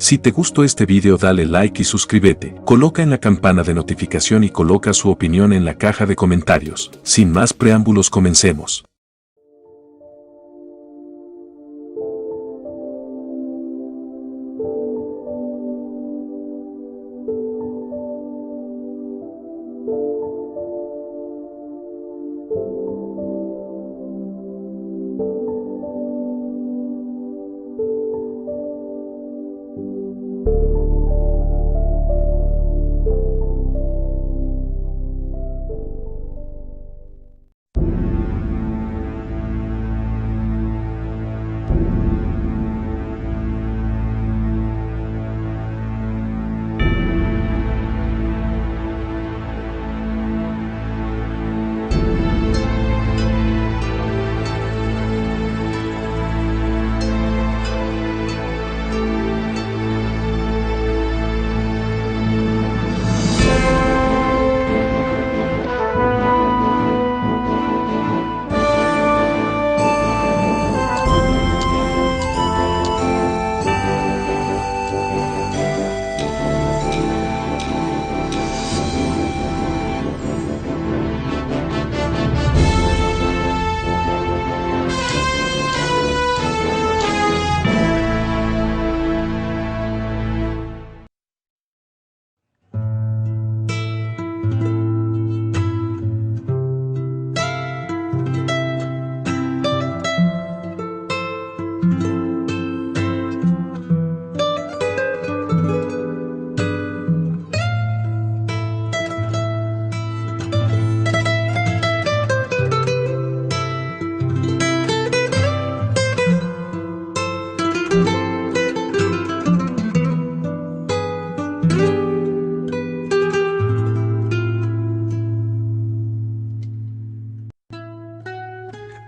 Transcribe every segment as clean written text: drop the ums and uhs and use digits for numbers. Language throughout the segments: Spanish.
Si te gustó este video dale like y suscríbete, coloca en la campana de notificación y coloca su opinión en la caja de comentarios. Sin más preámbulos, comencemos.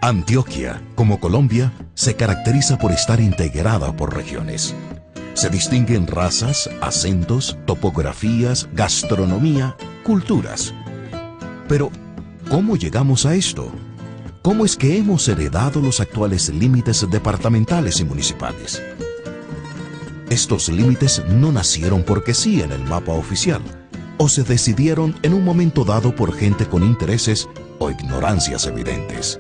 Antioquia, como Colombia, se caracteriza por estar integrada por regiones. Se distinguen razas, acentos, topografías, gastronomía, culturas. Pero, ¿cómo llegamos a esto? ¿Cómo es que hemos heredado los actuales límites departamentales y municipales? Estos límites no nacieron porque sí en el mapa oficial, o se decidieron en un momento dado por gente con intereses o ignorancias evidentes.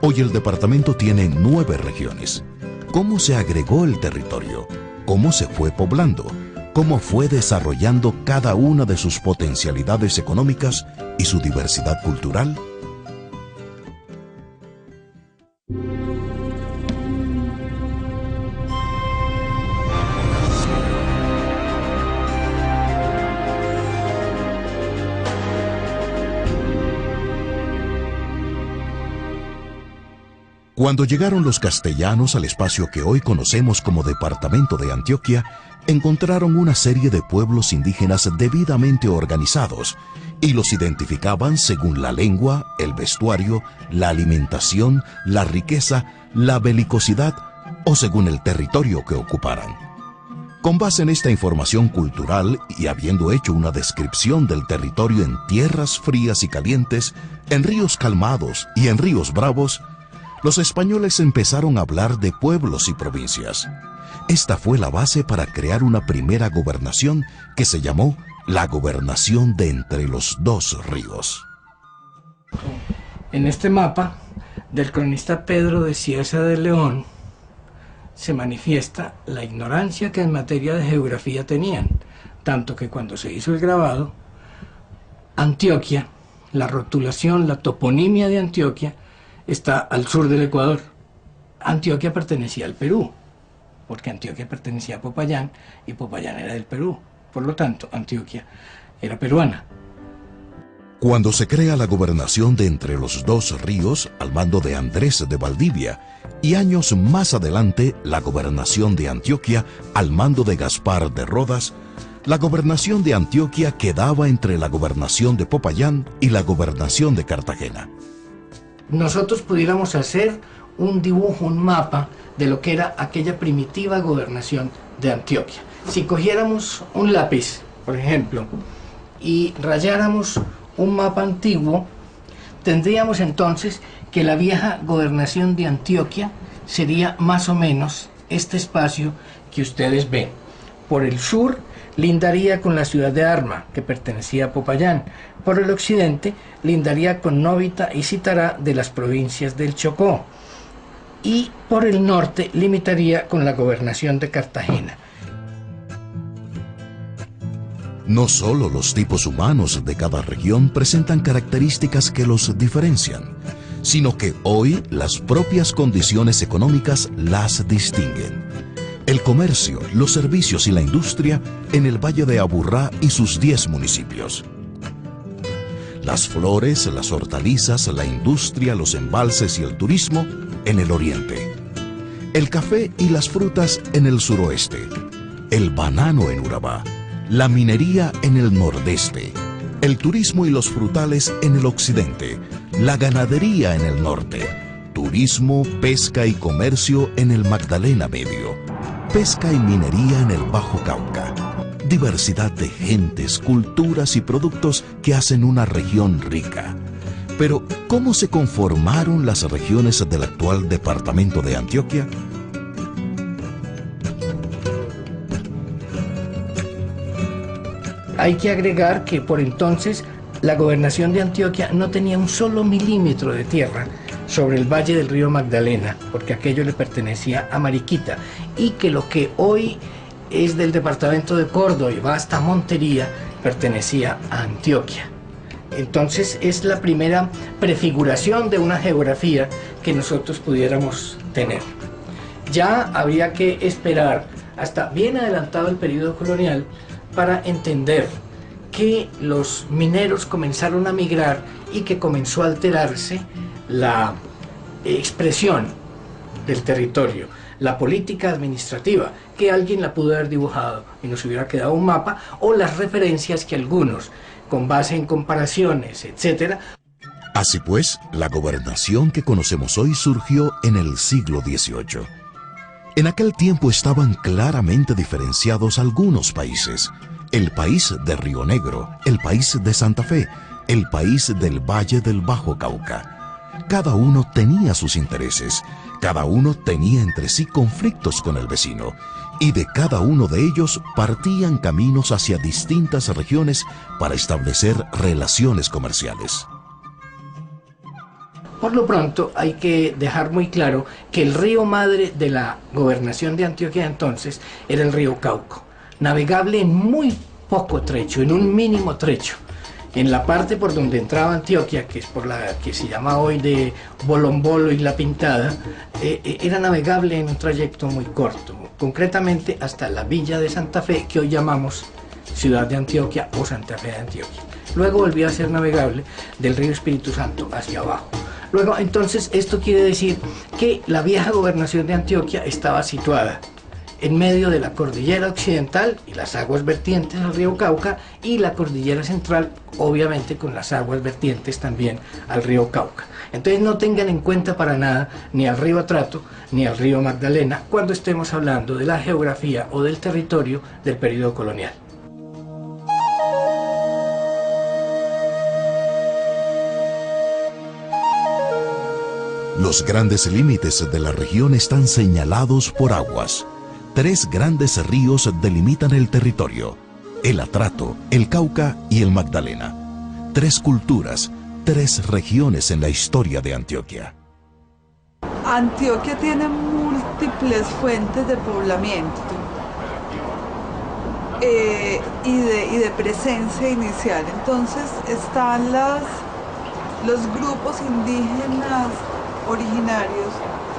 Hoy el departamento tiene 9 regiones. ¿Cómo se agregó el territorio? ¿Cómo se fue poblando? ¿Cómo fue desarrollando cada una de sus potencialidades económicas y su diversidad cultural? Cuando llegaron los castellanos al espacio que hoy conocemos como Departamento de Antioquia, encontraron una serie de pueblos indígenas debidamente organizados y los identificaban según la lengua, el vestuario, la alimentación, la riqueza, la belicosidad o según el territorio que ocuparan. Con base en esta información cultural y habiendo hecho una descripción del territorio en tierras frías y calientes, en ríos calmados y en ríos bravos, los españoles empezaron a hablar de pueblos y provincias. Esta fue la base para crear una primera gobernación que se llamó la Gobernación de Entre los Dos Ríos. En este mapa del cronista Pedro de Cieza de León se manifiesta la ignorancia que en materia de geografía tenían, tanto que cuando se hizo el grabado, Antioquia, la rotulación, la toponimia de Antioquia, está al sur del Ecuador. Antioquia pertenecía al Perú, porque Antioquia pertenecía a Popayán y Popayán era del Perú. Por lo tanto, Antioquia era peruana. Cuando se crea la gobernación de Entre los Dos Ríos al mando de Andrés de Valdivia y años más adelante la gobernación de Antioquia al mando de Gaspar de Rodas, la gobernación de Antioquia quedaba entre la gobernación de Popayán y la gobernación de Cartagena. Nosotros pudiéramos hacer un dibujo, un mapa de lo que era aquella primitiva gobernación de Antioquia. Si cogiéramos un lápiz, por ejemplo, y rayáramos un mapa antiguo, tendríamos entonces que la vieja gobernación de Antioquia sería más o menos este espacio que ustedes ven. Por el sur lindaría con la ciudad de Arma, que pertenecía a Popayán. Por el occidente lindaría con Novita y Citará de las provincias del Chocó. Y por el norte limitaría con la gobernación de Cartagena. No solo los tipos humanos de cada región presentan características que los diferencian, sino que hoy las propias condiciones económicas las distinguen. El comercio, los servicios y la industria en el Valle de Aburrá y sus 10 municipios. Las flores, las hortalizas, la industria, los embalses y el turismo en el oriente. El café y las frutas en el suroeste. El banano en Urabá. La minería en el nordeste. El turismo y los frutales en el occidente. La ganadería en el norte. Turismo, pesca y comercio en el Magdalena Medio. Pesca y minería en el Bajo Cauca. Diversidad de gentes, culturas y productos que hacen una región rica. Pero, ¿cómo se conformaron las regiones del actual departamento de Antioquia? Hay que agregar que por entonces la gobernación de Antioquia no tenía un solo milímetro de tierra sobre el valle del río Magdalena, porque aquello le pertenecía a Mariquita, y que lo que hoy es del departamento de Córdoba y va hasta Montería, pertenecía a Antioquia. Entonces es la primera prefiguración de una geografía que nosotros pudiéramos tener. Ya habría que esperar hasta bien adelantado el periodo colonial para entender que los mineros comenzaron a migrar y que comenzó a alterarse la expresión del territorio, la política administrativa, que alguien la pudo haber dibujado y nos hubiera quedado un mapa, o las referencias que algunos, con base en comparaciones, etc. Así pues, la gobernación que conocemos hoy surgió en el siglo XVIII. En aquel tiempo estaban claramente diferenciados algunos países. El país de Río Negro, el país de Santa Fe, el país del Valle del Bajo Cauca. Cada uno tenía sus intereses, cada uno tenía entre sí conflictos con el vecino, y de cada uno de ellos partían caminos hacia distintas regiones para establecer relaciones comerciales. Por lo pronto hay que dejar muy claro que el río madre de la gobernación de Antioquia entonces era el río Cauca, navegable en muy poco trecho, en un mínimo trecho. En la parte por donde entraba Antioquia, que es por la que se llama hoy de Bolombolo y La Pintada, era navegable en un trayecto muy corto, concretamente hasta la villa de Santa Fe, que hoy llamamos Ciudad de Antioquia o Santa Fe de Antioquia. Luego volvió a ser navegable del río Espíritu Santo hacia abajo. Luego, entonces, esto quiere decir que la vieja gobernación de Antioquia estaba situada en medio de la cordillera occidental y las aguas vertientes al río Cauca, y la cordillera central, obviamente con las aguas vertientes también al río Cauca. Entonces no tengan en cuenta para nada ni al río Atrato ni al río Magdalena cuando estemos hablando de la geografía o del territorio del periodo colonial. Los grandes límites de la región están señalados por aguas. 3 grandes ríos delimitan el territorio: el Atrato, el Cauca y el Magdalena. 3 culturas, 3 regiones en la historia de Antioquia. Antioquia tiene múltiples fuentes de poblamiento y de presencia inicial. Entonces están los grupos indígenas originarios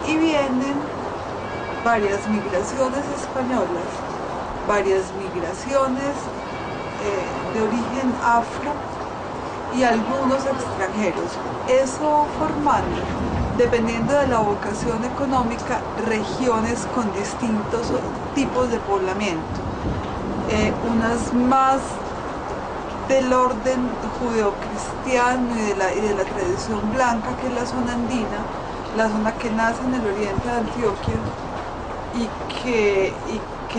y vienen varias migraciones españolas, varias migraciones de origen afro y algunos extranjeros. Eso formando, dependiendo de la vocación económica, regiones con distintos tipos de poblamiento. Unas más del orden judeocristiano y de la tradición blanca, que es la zona andina, la zona que nace en el oriente de Antioquia, y que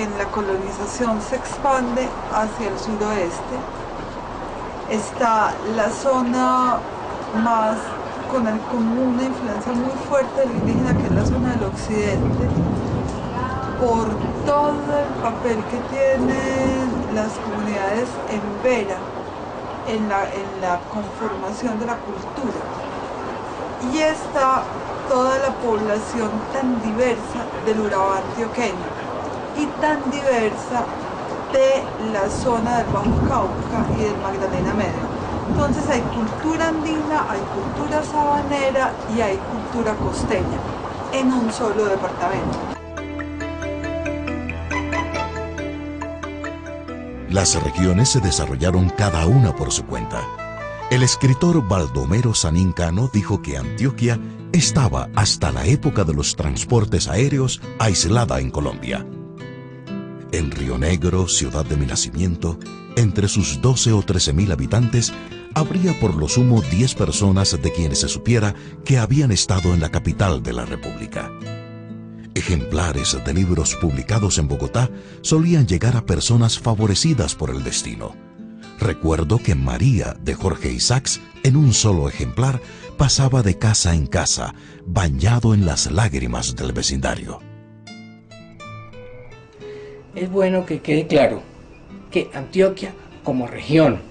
en la colonización se expande hacia el suroeste. Está la zona más con una influencia muy fuerte del indígena, que es la zona del occidente, por todo el papel que tienen las comunidades en Vera en la conformación de la cultura. Y está toda la población tan diversa del Urabá antioqueño y tan diversa de la zona del Bajo Cauca y del Magdalena Medio. Entonces hay cultura andina, hay cultura sabanera y hay cultura costeña en un solo departamento. Las regiones se desarrollaron cada una por su cuenta. El escritor Baldomero Sanín Cano dijo que Antioquia estaba hasta la época de los transportes aéreos aislada en Colombia. En Río Negro, ciudad de mi nacimiento, entre sus 12 o 13.000 habitantes, habría por lo sumo 10 personas de quienes se supiera que habían estado en la capital de la República. Ejemplares de libros publicados en Bogotá solían llegar a personas favorecidas por el destino. Recuerdo que María, de Jorge Isaacs, en un solo ejemplar, pasaba de casa en casa, bañado en las lágrimas del vecindario. Es bueno que quede claro que Antioquia, como región,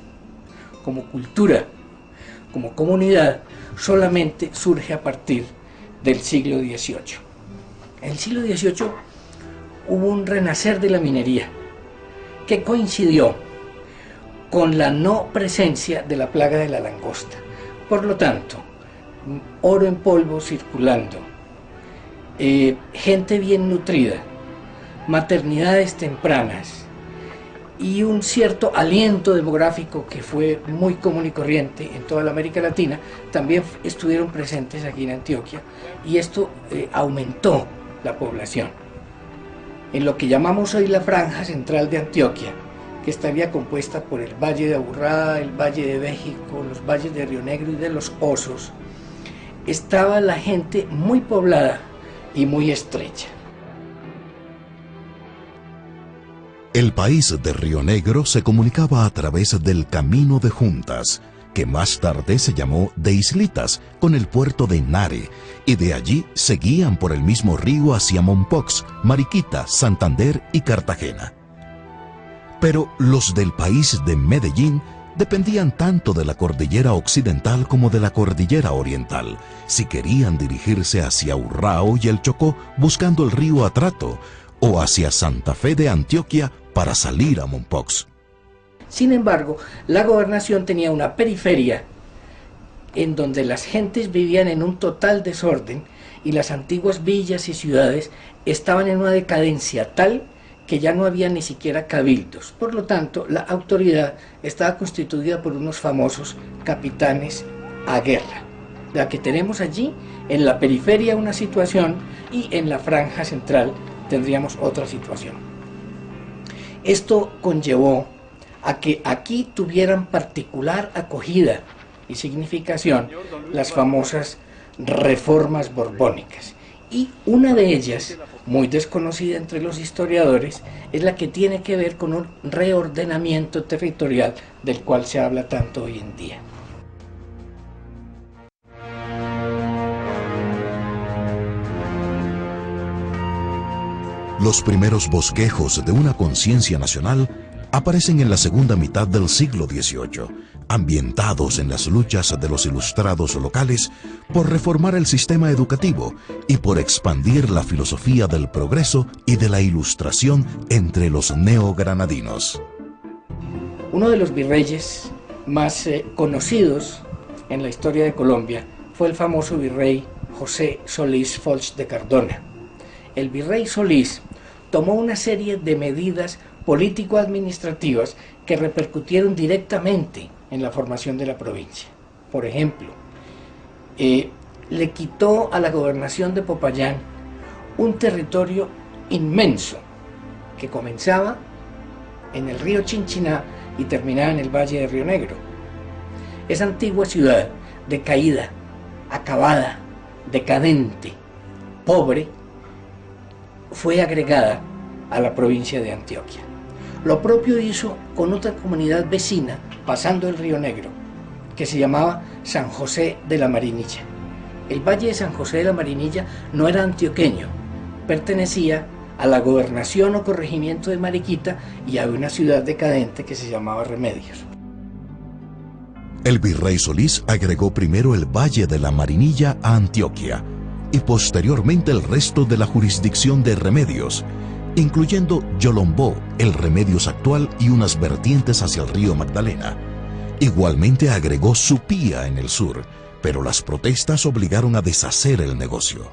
como cultura, como comunidad, solamente surge a partir del siglo XVIII. En el siglo XVIII hubo un renacer de la minería que coincidió con la no presencia de la plaga de la langosta. Por lo tanto, oro en polvo circulando, gente bien nutrida, maternidades tempranas y un cierto aliento demográfico que fue muy común y corriente en toda la América Latina, también estuvieron presentes aquí en Antioquia, y esto aumentó la población. En lo que llamamos hoy la franja central de Antioquia, que estaría compuesta por el Valle de Aburrá, el Valle de México, los valles de Río Negro y de los Osos, estaba la gente muy poblada y muy estrecha. El país de Río Negro se comunicaba a través del Camino de Juntas, que más tarde se llamó de Islitas, con el puerto de Nare, y de allí seguían por el mismo río hacia Mompox, Mariquita, Santander y Cartagena. Pero los del país de Medellín dependían tanto de la cordillera occidental como de la cordillera oriental, si querían dirigirse hacia Urrao y el Chocó buscando el río Atrato, o hacia Santa Fe de Antioquia para salir a Mompox. Sin embargo, la gobernación tenía una periferia en donde las gentes vivían en un total desorden y las antiguas villas y ciudades estaban en una decadencia tal que ya no había ni siquiera cabildos. Por lo tanto, la autoridad estaba constituida por unos famosos capitanes a guerra. La que tenemos allí, en la periferia una situación y en la franja central tendríamos otra situación. Esto conllevó a que aquí tuvieran particular acogida y significación las famosas reformas borbónicas. Y una de ellas, muy desconocida entre los historiadores, es la que tiene que ver con un reordenamiento territorial del cual se habla tanto hoy en día. Los primeros bosquejos de una conciencia nacional aparecen en la segunda mitad del siglo XVIII, ambientados en las luchas de los ilustrados locales por reformar el sistema educativo y por expandir la filosofía del progreso y de la ilustración entre los neogranadinos. Uno de los virreyes más conocidos en la historia de Colombia fue el famoso virrey José Solís Foix de Cardona. El virrey Solís tomó una serie de medidas político-administrativas que repercutieron directamente en la formación de la provincia. Por ejemplo, le quitó a la gobernación de Popayán un territorio inmenso que comenzaba en el río Chinchiná y terminaba en el valle de Río Negro. Esa antigua ciudad, decaída, acabada, decadente, pobre, fue agregada a la provincia de Antioquia. Lo propio hizo con otra comunidad vecina, pasando el Río Negro, que se llamaba San José de la Marinilla. El valle de San José de la Marinilla no era antioqueño, pertenecía a la gobernación o corregimiento de Mariquita y a una ciudad decadente que se llamaba Remedios. El virrey Solís agregó primero el Valle de la Marinilla a Antioquia y posteriormente el resto de la jurisdicción de Remedios, incluyendo Yolombó, el Remedios actual y unas vertientes hacia el río Magdalena. Igualmente agregó Supía en el sur, pero las protestas obligaron a deshacer el negocio.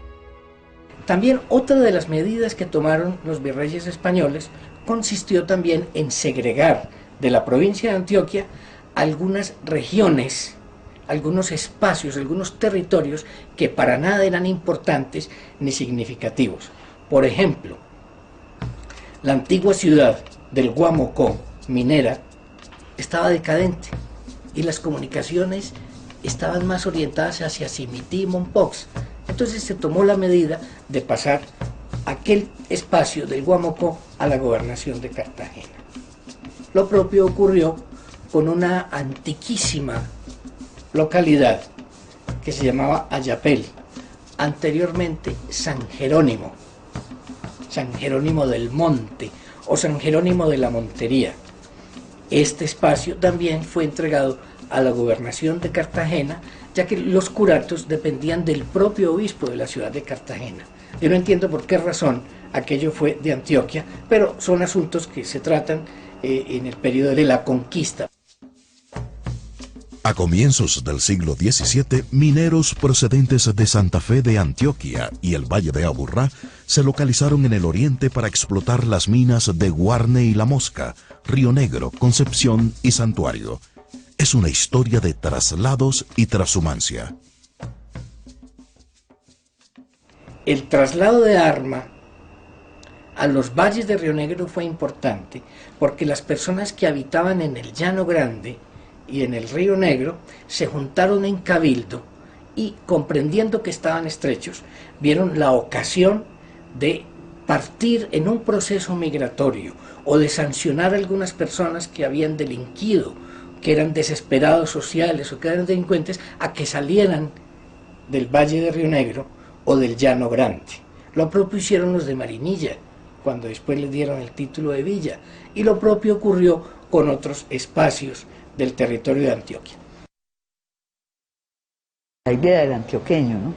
También otra de las medidas que tomaron los virreyes españoles consistió también en segregar de la provincia de Antioquia algunas regiones, algunos espacios, algunos territorios que para nada eran importantes ni significativos. Por ejemplo, la antigua ciudad del Guamocó, minera, estaba decadente y las comunicaciones estaban más orientadas hacia Simití y Mompox. Entonces se tomó la medida de pasar aquel espacio del Guamocó a la gobernación de Cartagena. Lo propio ocurrió con una antiquísima localidad que se llamaba Ayapel, anteriormente San Jerónimo del Monte o San Jerónimo de la Montería. Este espacio también fue entregado a la gobernación de Cartagena, ya que los curatos dependían del propio obispo de la ciudad de Cartagena. Yo no entiendo por qué razón aquello fue de Antioquia, pero son asuntos que se tratan en el periodo de la conquista. A comienzos del siglo XVII, mineros procedentes de Santa Fe de Antioquia y el Valle de Aburrá se localizaron en el oriente para explotar las minas de Guarne y La Mosca, Río Negro, Concepción y Santuario. Es una historia de traslados y transhumancia. El traslado de arma a los valles de Río Negro fue importante porque las personas que habitaban en el Llano Grande y en el Río Negro se juntaron en cabildo y, comprendiendo que estaban estrechos, vieron la ocasión de partir en un proceso migratorio o de sancionar a algunas personas que habían delinquido, que eran desesperados sociales o que eran delincuentes, a que salieran del Valle de Río Negro o del Llano Grande. Lo propio hicieron los de Marinilla, cuando después les dieron el título de villa, y lo propio ocurrió con otros espacios del territorio de Antioquia. La idea del antioqueño, ¿no?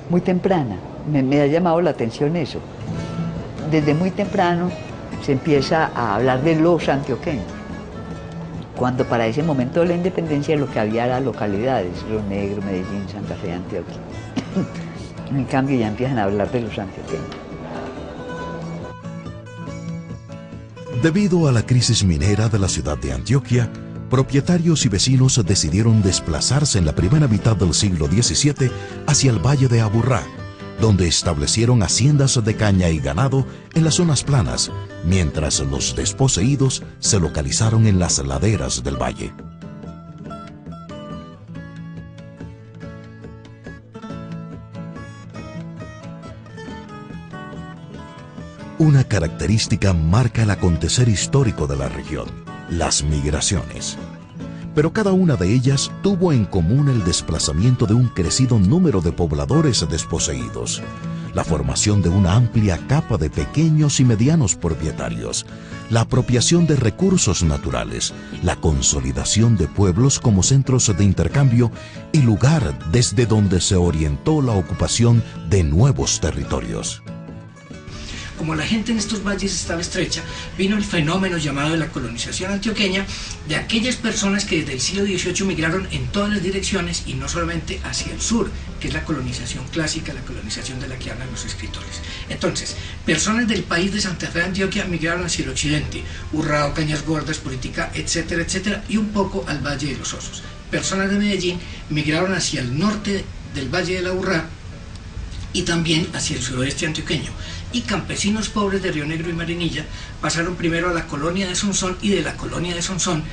Muy temprana, me ha llamado la atención eso. Desde muy temprano se empieza a hablar de los antioqueños, cuando para ese momento de la independencia lo que había era localidades, Río Negro, Medellín, Santa Fe, Antioquia. En cambio ya empiezan a hablar de los antioqueños. Debido a la crisis minera de la ciudad de Antioquia, propietarios y vecinos decidieron desplazarse en la primera mitad del siglo XVII hacia el Valle de Aburrá, donde establecieron haciendas de caña y ganado en las zonas planas, mientras los desposeídos se localizaron en las laderas del valle. Una característica marca el acontecer histórico de la región: las migraciones. Pero cada una de ellas tuvo en común el desplazamiento de un crecido número de pobladores desposeídos, la formación de una amplia capa de pequeños y medianos propietarios, la apropiación de recursos naturales, la consolidación de pueblos como centros de intercambio y lugar desde donde se orientó la ocupación de nuevos territorios. Como la gente en estos valles estaba estrecha, vino el fenómeno llamado de la colonización antioqueña, de aquellas personas que desde el siglo XVIII migraron en todas las direcciones y no solamente hacia el sur, que es la colonización clásica, la colonización de la que hablan los escritores. Entonces, personas del país de Santa Fe de Antioquia migraron hacia el occidente, Urrao, Cañas Gordas, Puritica, etcétera, etcétera, y un poco al Valle de los Osos. Personas de Medellín migraron hacia el norte del Valle de la Urrá y también hacia el suroeste antioqueño. Y campesinos pobres de Río Negro y Marinilla pasaron primero a la colonia de Sonsón y de la colonia de Sonsón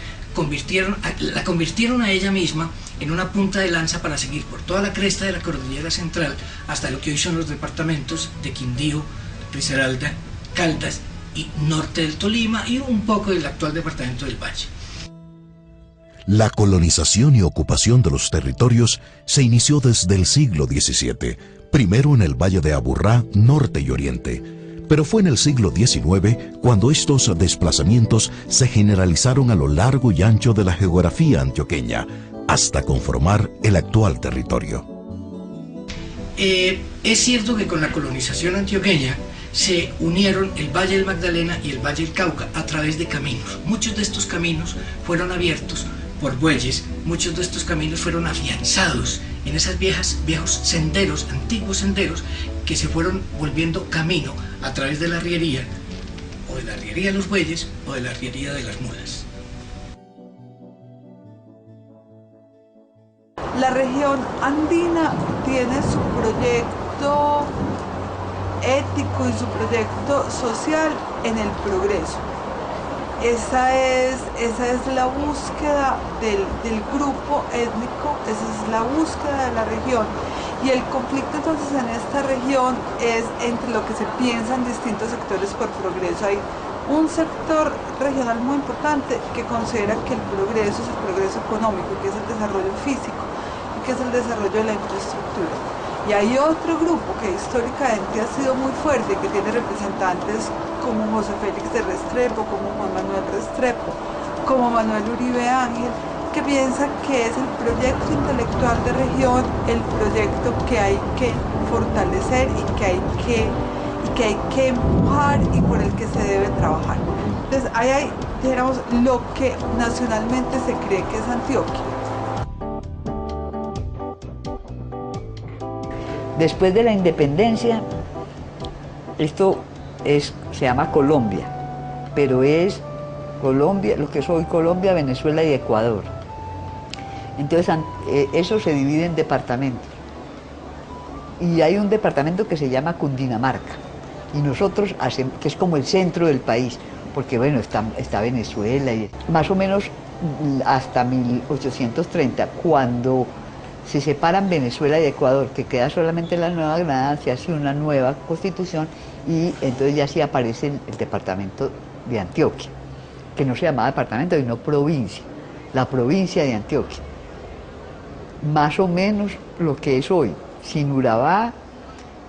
la convirtieron a ella misma en una punta de lanza para seguir por toda la cresta de la cordillera central hasta lo que hoy son los departamentos de Quindío, Risaralda, Caldas y norte del Tolima y un poco del actual departamento del Valle. La colonización y ocupación de los territorios se inició desde el siglo XVII, primero en el Valle de Aburrá, norte y oriente, Pero fue en el siglo XIX cuando estos desplazamientos se generalizaron a lo largo y ancho de la geografía antioqueña, hasta conformar el actual territorio. Es cierto que con la colonización antioqueña se unieron el Valle del Magdalena y el Valle del Cauca a través de caminos. Muchos de estos caminos fueron abiertos por bueyes, muchos de estos caminos fueron afianzados en esos viejos senderos, antiguos senderos, que se fueron volviendo camino a través de la arriería, o de la arriería de los bueyes, o de la arriería de las mulas. La región andina tiene su proyecto ético y su proyecto social en el progreso. Esa es la búsqueda del grupo étnico, esa es la búsqueda de la región. Y el conflicto entonces en esta región es entre lo que se piensa en distintos sectores por progreso. Hay un sector regional muy importante que considera que el progreso es el progreso económico, que es el desarrollo físico y que es el desarrollo de la infraestructura. Y hay otro grupo que históricamente ha sido muy fuerte, que tiene representantes como José Félix de Restrepo, como Juan Manuel Restrepo, como Manuel Uribe Ángel, que piensan que es el proyecto intelectual de región, el proyecto que hay que fortalecer y que hay que empujar y por el que se debe trabajar. Entonces ahí hay, dijéramos, lo que nacionalmente se cree que es Antioquia. Después de la independencia, esto se llama Colombia, pero es Colombia, lo que es hoy Colombia, Venezuela y Ecuador. Entonces eso se divide en departamentos. Y hay un departamento que se llama Cundinamarca. Y nosotros hacemos, que es como el centro del país, porque bueno, está Venezuela, y más o menos hasta 1830, cuando se separan Venezuela y Ecuador, que queda solamente la Nueva Granada, se hace una nueva constitución y entonces ya sí aparece el departamento de Antioquia, que no se llamaba departamento, sino provincia, la provincia de Antioquia. Más o menos lo que es hoy, sin Urabá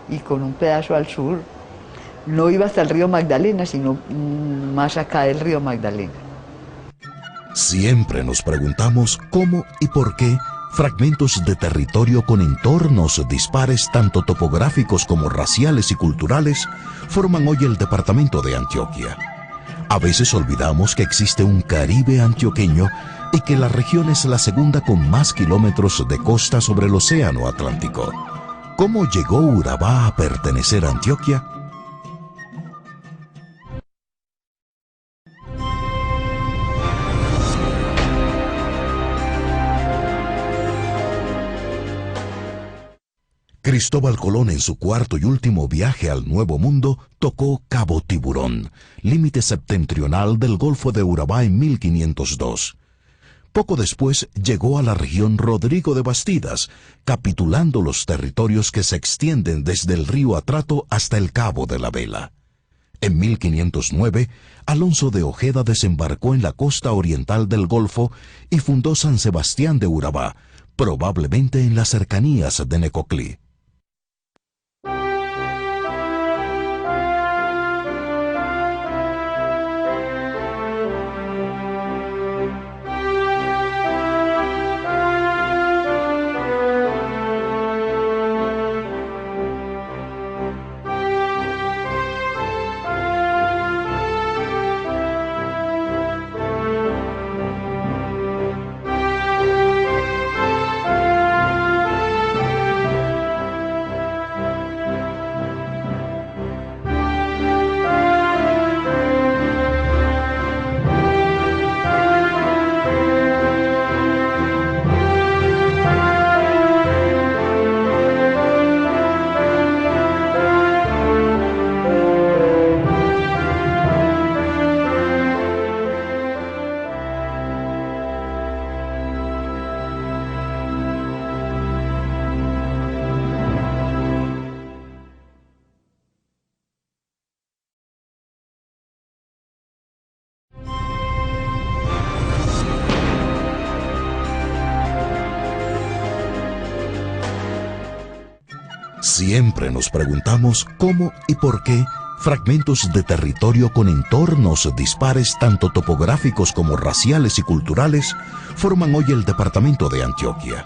y con un pedazo al sur. No iba hasta el río Magdalena, sino más acá del río Magdalena. Siempre nos preguntamos cómo y por qué fragmentos de territorio con entornos dispares tanto topográficos como raciales y culturales forman hoy el departamento de Antioquia. A veces olvidamos que existe un Caribe antioqueño y que la región es la segunda con más kilómetros de costa sobre el océano Atlántico. ¿Cómo llegó Urabá a pertenecer a Antioquia? Cristóbal Colón en su cuarto y último viaje al Nuevo Mundo tocó Cabo Tiburón, límite septentrional del Golfo de Urabá en 1502. Poco después llegó a la región Rodrigo de Bastidas, capitulando los territorios que se extienden desde el río Atrato hasta el Cabo de la Vela. En 1509, Alonso de Ojeda desembarcó en la costa oriental del Golfo y fundó San Sebastián de Urabá, probablemente en las cercanías de Necoclí. Siempre nos preguntamos cómo y por qué Fragmentos de territorio con entornos dispares tanto topográficos como raciales y culturales forman hoy el departamento de Antioquia.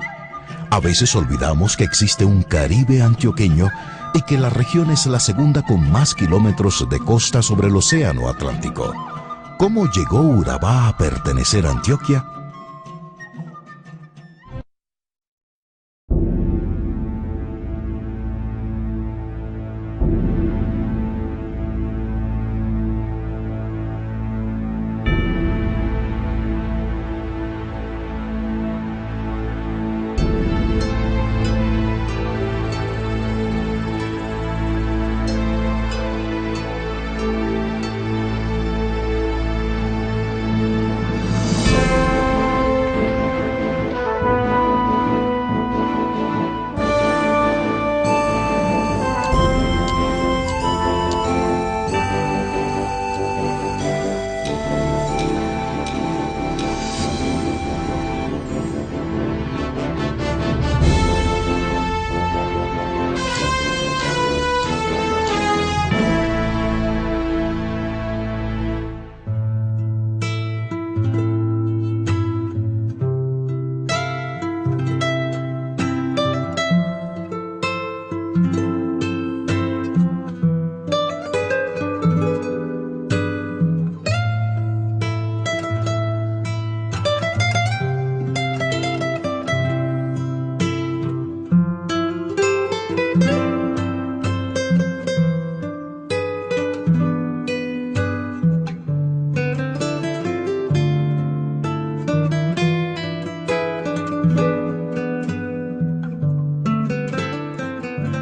A veces olvidamos que existe un Caribe antioqueño y que la región es la segunda con más kilómetros de costa sobre el Océano Atlántico. ¿Cómo llegó Urabá a pertenecer a Antioquia?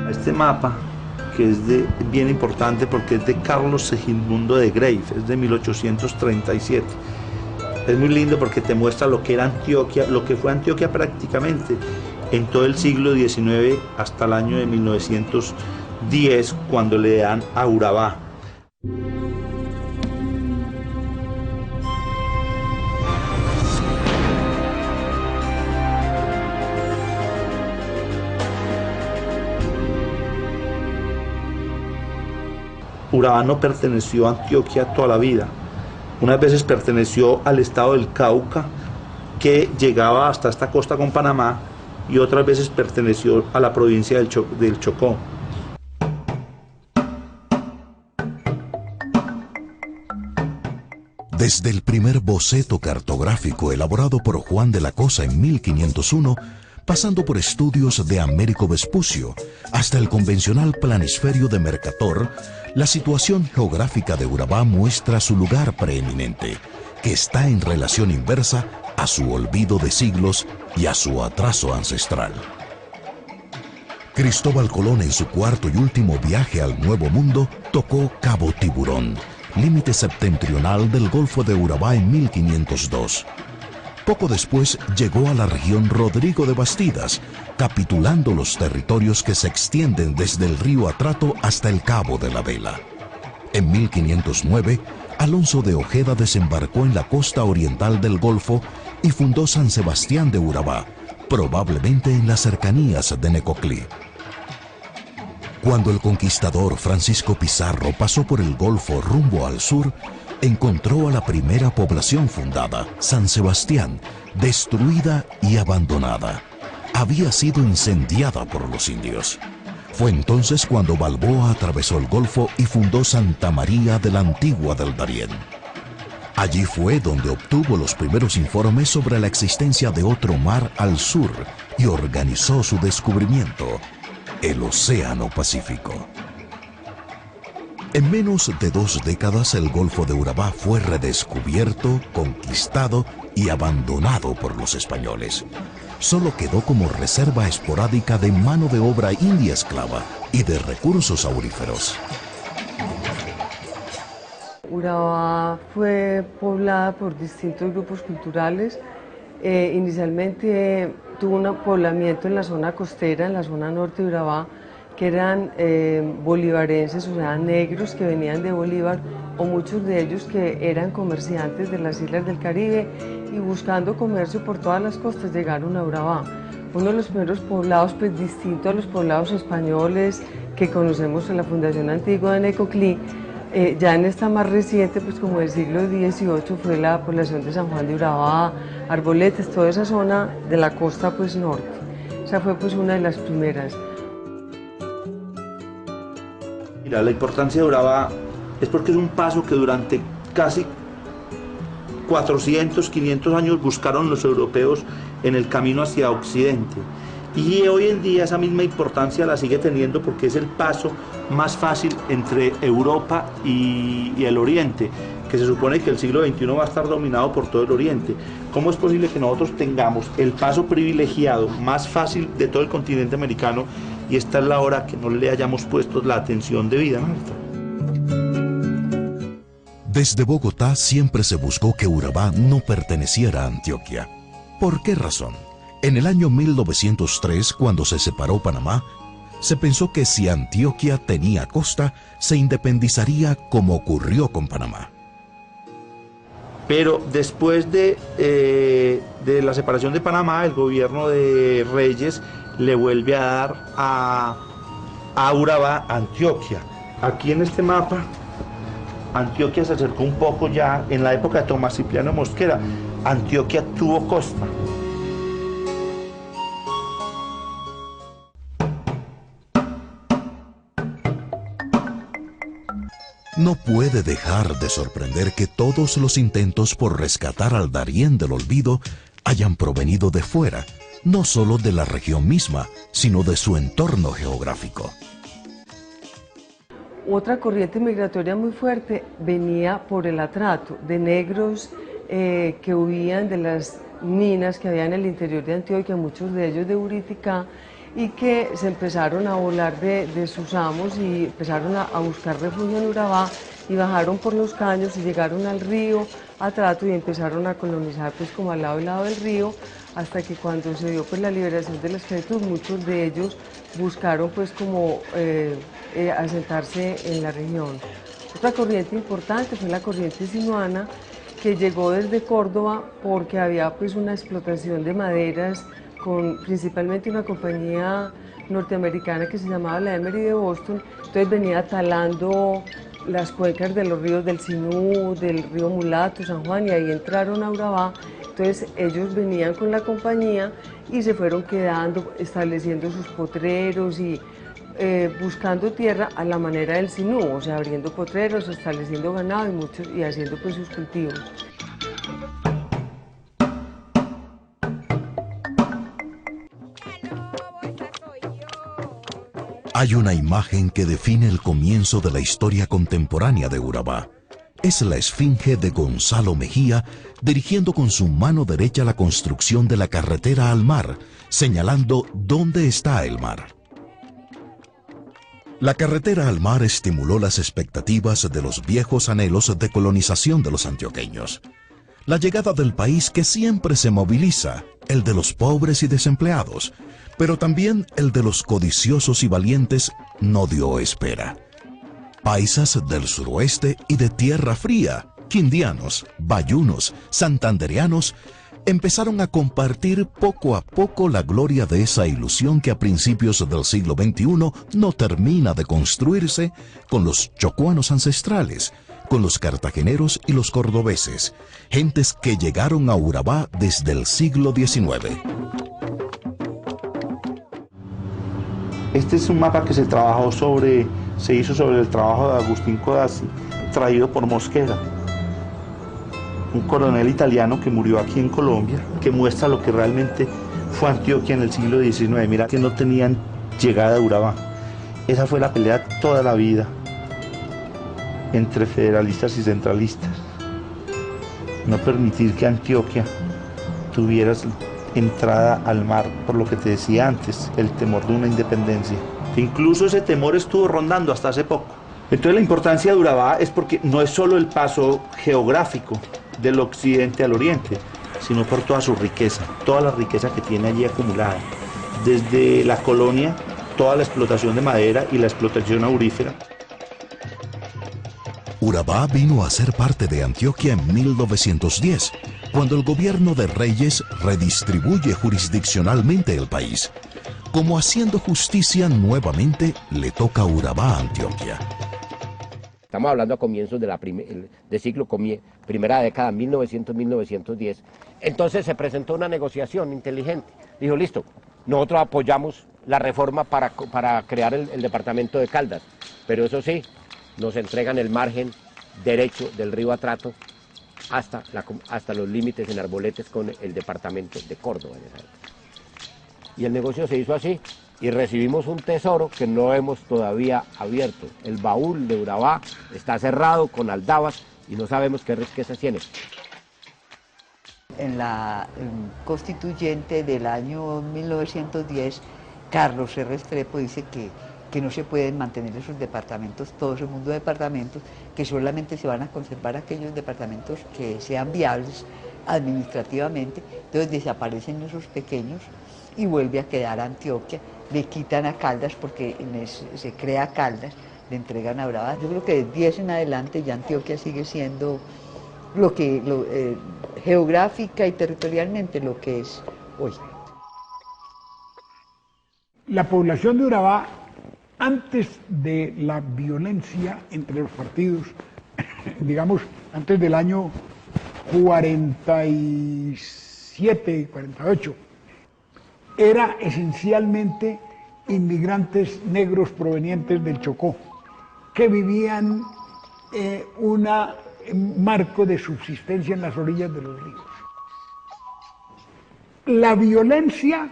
Este mapa, que es bien importante porque es de Carlos Segismundo de Grave, es de 1837. Es muy lindo porque te muestra lo que era Antioquia, lo que fue Antioquia prácticamente en todo el siglo XIX hasta el año de 1910, cuando le dan a Urabá. Urabá no perteneció a Antioquia toda la vida. Unas veces perteneció al estado del Cauca, que llegaba hasta esta costa con Panamá, y otras veces perteneció a la provincia del Chocó. Desde el primer boceto cartográfico elaborado por Juan de la Cosa en 1501, pasando por estudios de Américo Vespucio, hasta el convencional planisferio de Mercator, la situación geográfica de Urabá muestra su lugar preeminente, que está en relación inversa a su olvido de siglos y a su atraso ancestral. Cristóbal Colón, en su cuarto y último viaje al Nuevo Mundo, tocó Cabo Tiburón, límite septentrional del Golfo de Urabá en 1502. Poco después llegó a la región Rodrigo de Bastidas, capitulando los territorios que se extienden desde el río Atrato hasta el Cabo de la Vela. En 1509, Alonso de Ojeda desembarcó en la costa oriental del Golfo y fundó San Sebastián de Urabá, probablemente en las cercanías de Necoclí. Cuando el conquistador Francisco Pizarro pasó por el Golfo rumbo al sur, encontró a la primera población fundada, San Sebastián, destruida y abandonada. Había sido incendiada por los indios. Fue entonces cuando Balboa atravesó el Golfo y fundó Santa María de la Antigua del Darién. Allí fue donde obtuvo los primeros informes sobre la existencia de otro mar al sur y organizó su descubrimiento, el Océano Pacífico. En menos de 2 décadas, el Golfo de Urabá fue redescubierto, conquistado y abandonado por los españoles. Solo quedó como reserva esporádica de mano de obra india esclava y de recursos auríferos. Urabá fue poblada por distintos grupos culturales. Inicialmente tuvo un poblamiento en la zona costera, en la zona norte de Urabá, que eran bolivarenses, o sea, negros que venían de Bolívar, o muchos de ellos que eran comerciantes de las islas del Caribe y buscando comercio por todas las costas llegaron a Urabá. uno de los primeros poblados, pues distinto a los poblados españoles que conocemos en la Fundación Antigua de Necoclí. Ya en esta más reciente, pues como del siglo XVIII, fue la población de San Juan de Urabá, Arboletes, toda esa zona de la costa pues norte. Esa fue pues una de las primeras. Mira, la importancia de Urabá es porque es un paso que durante casi 400, 500 años buscaron los europeos en el camino hacia Occidente. Y hoy en día esa misma importancia la sigue teniendo porque es el paso más fácil entre Europa y el Oriente, que se supone que el siglo XXI va a estar dominado por todo el Oriente. ¿Cómo es posible que nosotros tengamos el paso privilegiado más fácil de todo el continente americano y esta es la hora que no le hayamos puesto la atención debida, Marta? Desde Bogotá siempre se buscó que Urabá no perteneciera a Antioquia. ¿Por qué razón? En el año 1903, cuando se separó Panamá, se pensó que si Antioquia tenía costa, se independizaría como ocurrió con Panamá. Pero después de la separación de Panamá, el gobierno de Reyes le vuelve a dar a Urabá Antioquia. Aquí en este mapa, Antioquia se acercó un poco ya en la época de Tomás Cipriano Mosquera. Antioquia tuvo costa. No puede dejar de sorprender que todos los intentos por rescatar al Darién del olvido hayan provenido de fuera, no solo de la región misma, sino de su entorno geográfico. Otra corriente migratoria muy fuerte venía por el atrato de negros que huían de las minas que había en el interior de Antioquia, muchos de ellos de Uriticá, y que se empezaron a volar de sus amos y empezaron a buscar refugio en Urabá y bajaron por los caños y llegaron al río Atrato y empezaron a colonizar pues como al lado del río, hasta que cuando se dio pues la liberación de la esclavitud, muchos de ellos buscaron pues como asentarse en la región. Otra corriente importante fue la corriente sinuana, que llegó desde Córdoba porque había pues una explotación de maderas con principalmente una compañía norteamericana que se llamaba la Emery de Boston. Entonces venía talando las cuencas de los ríos del Sinú, del río Mulato, San Juan, y ahí entraron a Urabá. Entonces ellos venían con la compañía y se fueron quedando, estableciendo sus potreros y buscando tierra a la manera del Sinú, o sea, abriendo potreros, estableciendo ganado y haciendo pues sus cultivos. Hay una imagen que define el comienzo de la historia contemporánea de Urabá. Es la esfinge de Gonzalo Mejía dirigiendo con su mano derecha la construcción de la carretera al mar, señalando dónde está el mar. La carretera al mar estimuló las expectativas de los viejos anhelos de colonización de los antioqueños. La llegada del país que siempre se moviliza, el de los pobres y desempleados, pero también el de los codiciosos y valientes, no dio espera. Paisas del suroeste y de tierra fría, quindianos, bayunos, santandereanos, empezaron a compartir poco a poco la gloria de esa ilusión que a principios del siglo XXI no termina de construirse con los chocuanos ancestrales, con los cartageneros y los cordobeses, gentes que llegaron a Urabá desde el siglo XIX. Este es un mapa que se hizo sobre el trabajo de Agustín Codazzi, traído por Mosquera, un coronel italiano que murió aquí en Colombia, que muestra lo que realmente fue Antioquia en el siglo XIX. Mira que no tenían llegada a Urabá. Esa fue la pelea toda la vida entre federalistas y centralistas. No permitir que Antioquia tuviera entrada al mar, por lo que te decía antes, el temor de una independencia. Incluso ese temor estuvo rondando hasta hace poco. Entonces la importancia de Urabá es porque no es solo el paso geográfico del occidente al oriente, sino por toda su riqueza, toda la riqueza que tiene allí acumulada. Desde la colonia, toda la explotación de madera y la explotación aurífera. Urabá vino a ser parte de Antioquia en 1910, cuando el gobierno de Reyes redistribuye jurisdiccionalmente el país. Como haciendo justicia nuevamente, le toca a Urabá a Antioquia. Estamos hablando a comienzos de primera década, 1900-1910. Entonces se presentó una negociación inteligente. Dijo, listo, nosotros apoyamos la reforma para crear el departamento de Caldas, pero eso sí, nos entregan el margen derecho del río Atrato hasta los límites en Arboletes con el departamento de Córdoba. Y el negocio se hizo así y recibimos un tesoro que no hemos todavía abierto. El baúl de Urabá está cerrado con aldabas y no sabemos qué riquezas tiene. En la constituyente del año 1910, Carlos R. Restrepo dice que no se pueden mantener esos departamentos, todo ese mundo de departamentos, que solamente se van a conservar aquellos departamentos que sean viables administrativamente, entonces desaparecen esos pequeños y vuelve a quedar Antioquia, le quitan a Caldas porque se crea Caldas, le entregan a Urabá. Yo creo que de 10 en adelante ya Antioquia sigue siendo geográfica y territorialmente lo que es hoy. La población de Urabá, antes de la violencia entre los partidos, digamos, antes del año 47, 48, era esencialmente inmigrantes negros provenientes del Chocó, que vivían un marco de subsistencia en las orillas de los ríos. La violencia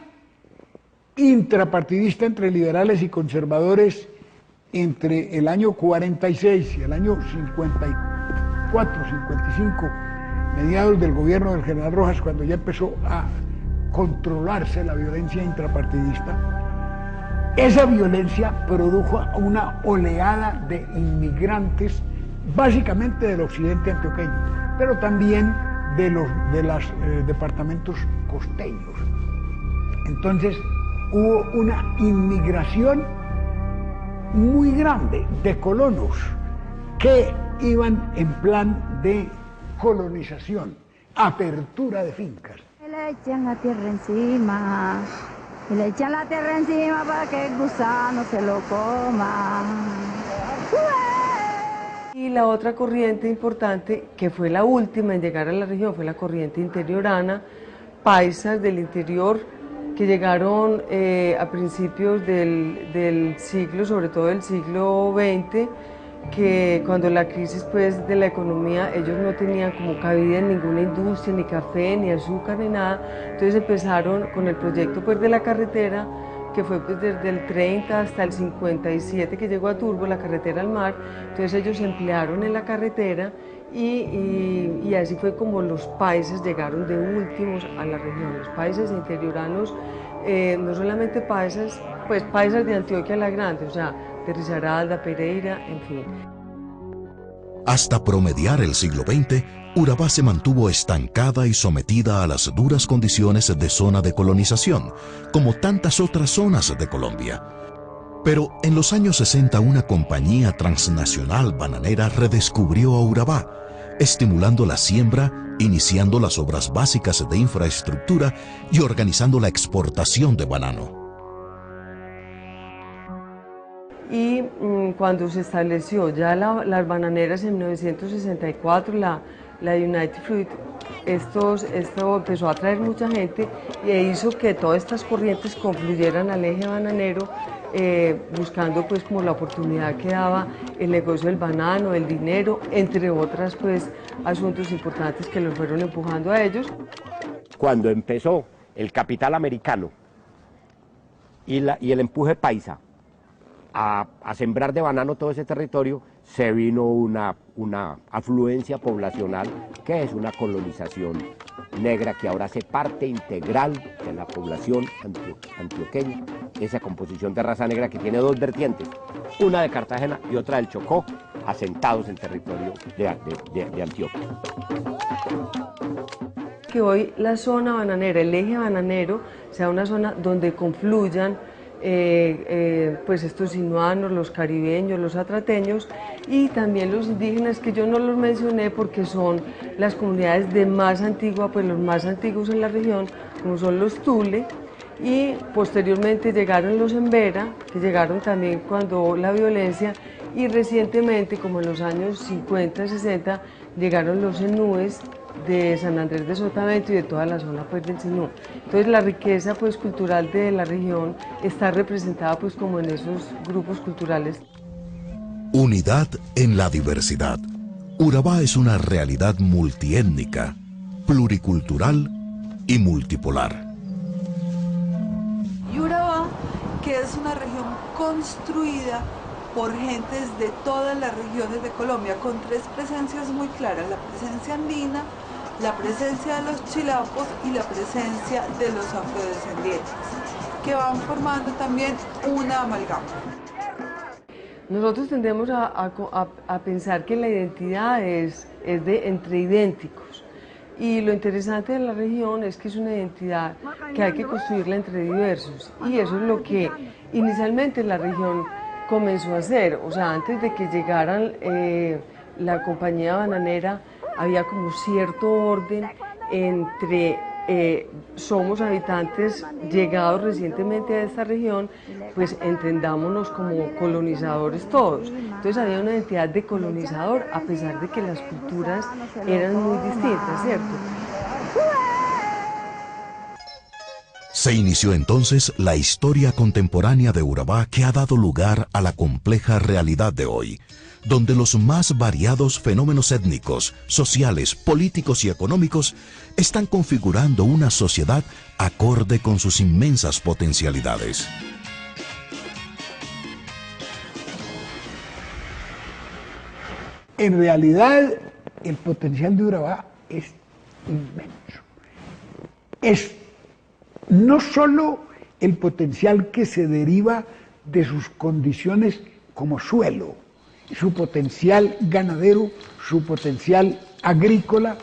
intrapartidista entre liberales y conservadores entre el año 46 y el año 54, 55, mediados del gobierno del general Rojas, cuando ya empezó a controlarse la violencia intrapartidista, esa violencia produjo una oleada de inmigrantes, básicamente del occidente antioqueño, pero también de los departamentos costeños. Entonces hubo una inmigración muy grande de colonos que iban en plan de colonización, apertura de fincas. Le echan la tierra encima, y le echan la tierra encima para que el gusano se lo coma. Y la otra corriente importante, que fue la última en llegar a la región, fue la corriente interiorana, paisas del interior que llegaron a principios del siglo, sobre todo del siglo XX, que cuando la crisis pues, de la economía, ellos no tenían como cabida en ninguna industria, ni café, ni azúcar, ni nada, entonces empezaron con el proyecto pues, de la carretera, que fue pues, desde el 30 hasta el 57 que llegó a Turbo, la carretera al mar, entonces ellos se emplearon en la carretera y así fue como los paisas llegaron de últimos a la región, los paisas interioranos, no solamente paisas, pues paisas de Antioquia la Grande, o sea, de Risaralda, Pereira, en fin. Hasta promediar el siglo XX, Urabá se mantuvo estancada y sometida a las duras condiciones de zona de colonización, como tantas otras zonas de Colombia. Pero en los años 60 una compañía transnacional bananera redescubrió a Urabá, estimulando la siembra, iniciando las obras básicas de infraestructura y organizando la exportación de banano. Y cuando se estableció ya las bananeras en 1964, la United Fruit, esto empezó a atraer mucha gente e hizo que todas estas corrientes confluyeran al eje bananero, buscando pues como la oportunidad que daba el negocio del banano, el dinero, entre otras pues asuntos importantes que los fueron empujando a ellos. Cuando empezó el capital americano y el empuje paisa a sembrar de banano todo ese territorio, se vino una afluencia poblacional que es una colonización negra que ahora hace parte integral de la población antioqueña, esa composición de raza negra que tiene dos vertientes, una de Cartagena y otra del Chocó, asentados en territorio de Antioquia. Que hoy la zona bananera, el eje bananero, sea una zona donde confluyan pues estos sinuanos, los caribeños, los atrateños y también los indígenas, que yo no los mencioné porque son las comunidades de más antigua, pues los más antiguos en la región, como son los Tule, y posteriormente llegaron los Embera, que llegaron también cuando la violencia, y recientemente, como en los años 50, 60, llegaron los Enúes de San Andrés de Sotavento y de toda la zona pues, del Sinú. Entonces la riqueza pues, cultural de la región está representada pues, como en esos grupos culturales. Unidad en la diversidad. Urabá es una realidad multiétnica, pluricultural y multipolar. Y Urabá, que es una región construida por gentes de todas las regiones de Colombia, con tres presencias muy claras: la presencia andina, la presencia de los chilapos y la presencia de los afrodescendientes, que van formando también una amalgama. Nosotros tendemos a pensar que la identidad es entre idénticos, y lo interesante de la región es que es una identidad que hay que construirla entre diversos, y eso es lo que inicialmente la región comenzó a hacer. O sea, antes de que llegaran la compañía bananera, había como cierto orden entre somos habitantes llegados recientemente a esta región, pues entendámonos como colonizadores todos. Entonces había una identidad de colonizador, a pesar de que las culturas eran muy distintas, ¿cierto? Se inició entonces la historia contemporánea de Urabá, que ha dado lugar a la compleja realidad de hoy, donde los más variados fenómenos étnicos, sociales, políticos y económicos están configurando una sociedad acorde con sus inmensas potencialidades. En realidad, el potencial de Urabá es inmenso. Es no solo el potencial que se deriva de sus condiciones como suelo, su potencial ganadero, su potencial agrícola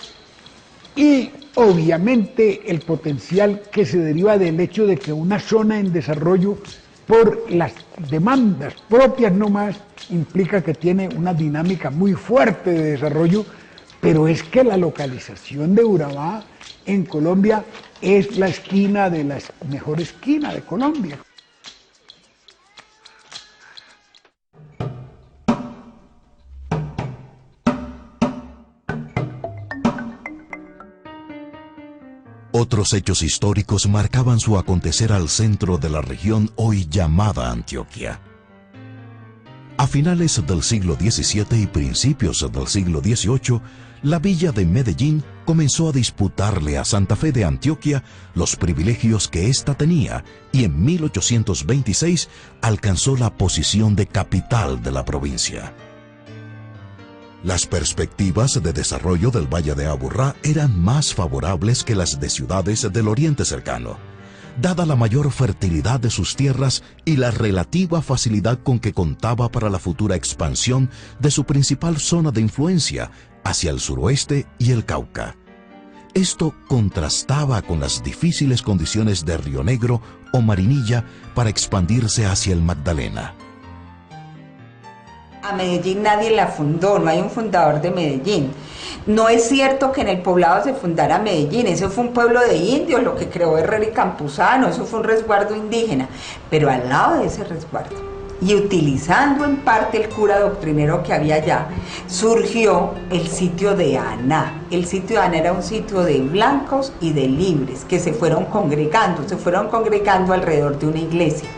y obviamente el potencial que se deriva del hecho de que una zona en desarrollo, por las demandas propias nomás, implica que tiene una dinámica muy fuerte de desarrollo, pero es que la localización de Urabá en Colombia es la esquina de la mejor esquina de Colombia. Otros hechos históricos marcaban su acontecer al centro de la región hoy llamada Antioquia. A finales del siglo XVII y principios del siglo XVIII, la villa de Medellín comenzó a disputarle a Santa Fe de Antioquia los privilegios que ésta tenía, y en 1826 alcanzó la posición de capital de la provincia. Las perspectivas de desarrollo del Valle de Aburrá eran más favorables que las de ciudades del Oriente cercano, dada la mayor fertilidad de sus tierras y la relativa facilidad con que contaba para la futura expansión de su principal zona de influencia hacia el suroeste y el Cauca. Esto contrastaba con las difíciles condiciones de Río Negro o Marinilla para expandirse hacia el Magdalena. A Medellín nadie la fundó, no hay un fundador de Medellín. No es cierto que en el poblado se fundara Medellín, eso fue un pueblo de indios, lo que creó Herrera y Campuzano, eso fue un resguardo indígena. Pero al lado de ese resguardo, y utilizando en parte el cura doctrinero que había allá, surgió el sitio de Aná. El sitio de Aná era un sitio de blancos y de libres que se fueron congregando alrededor de una iglesia.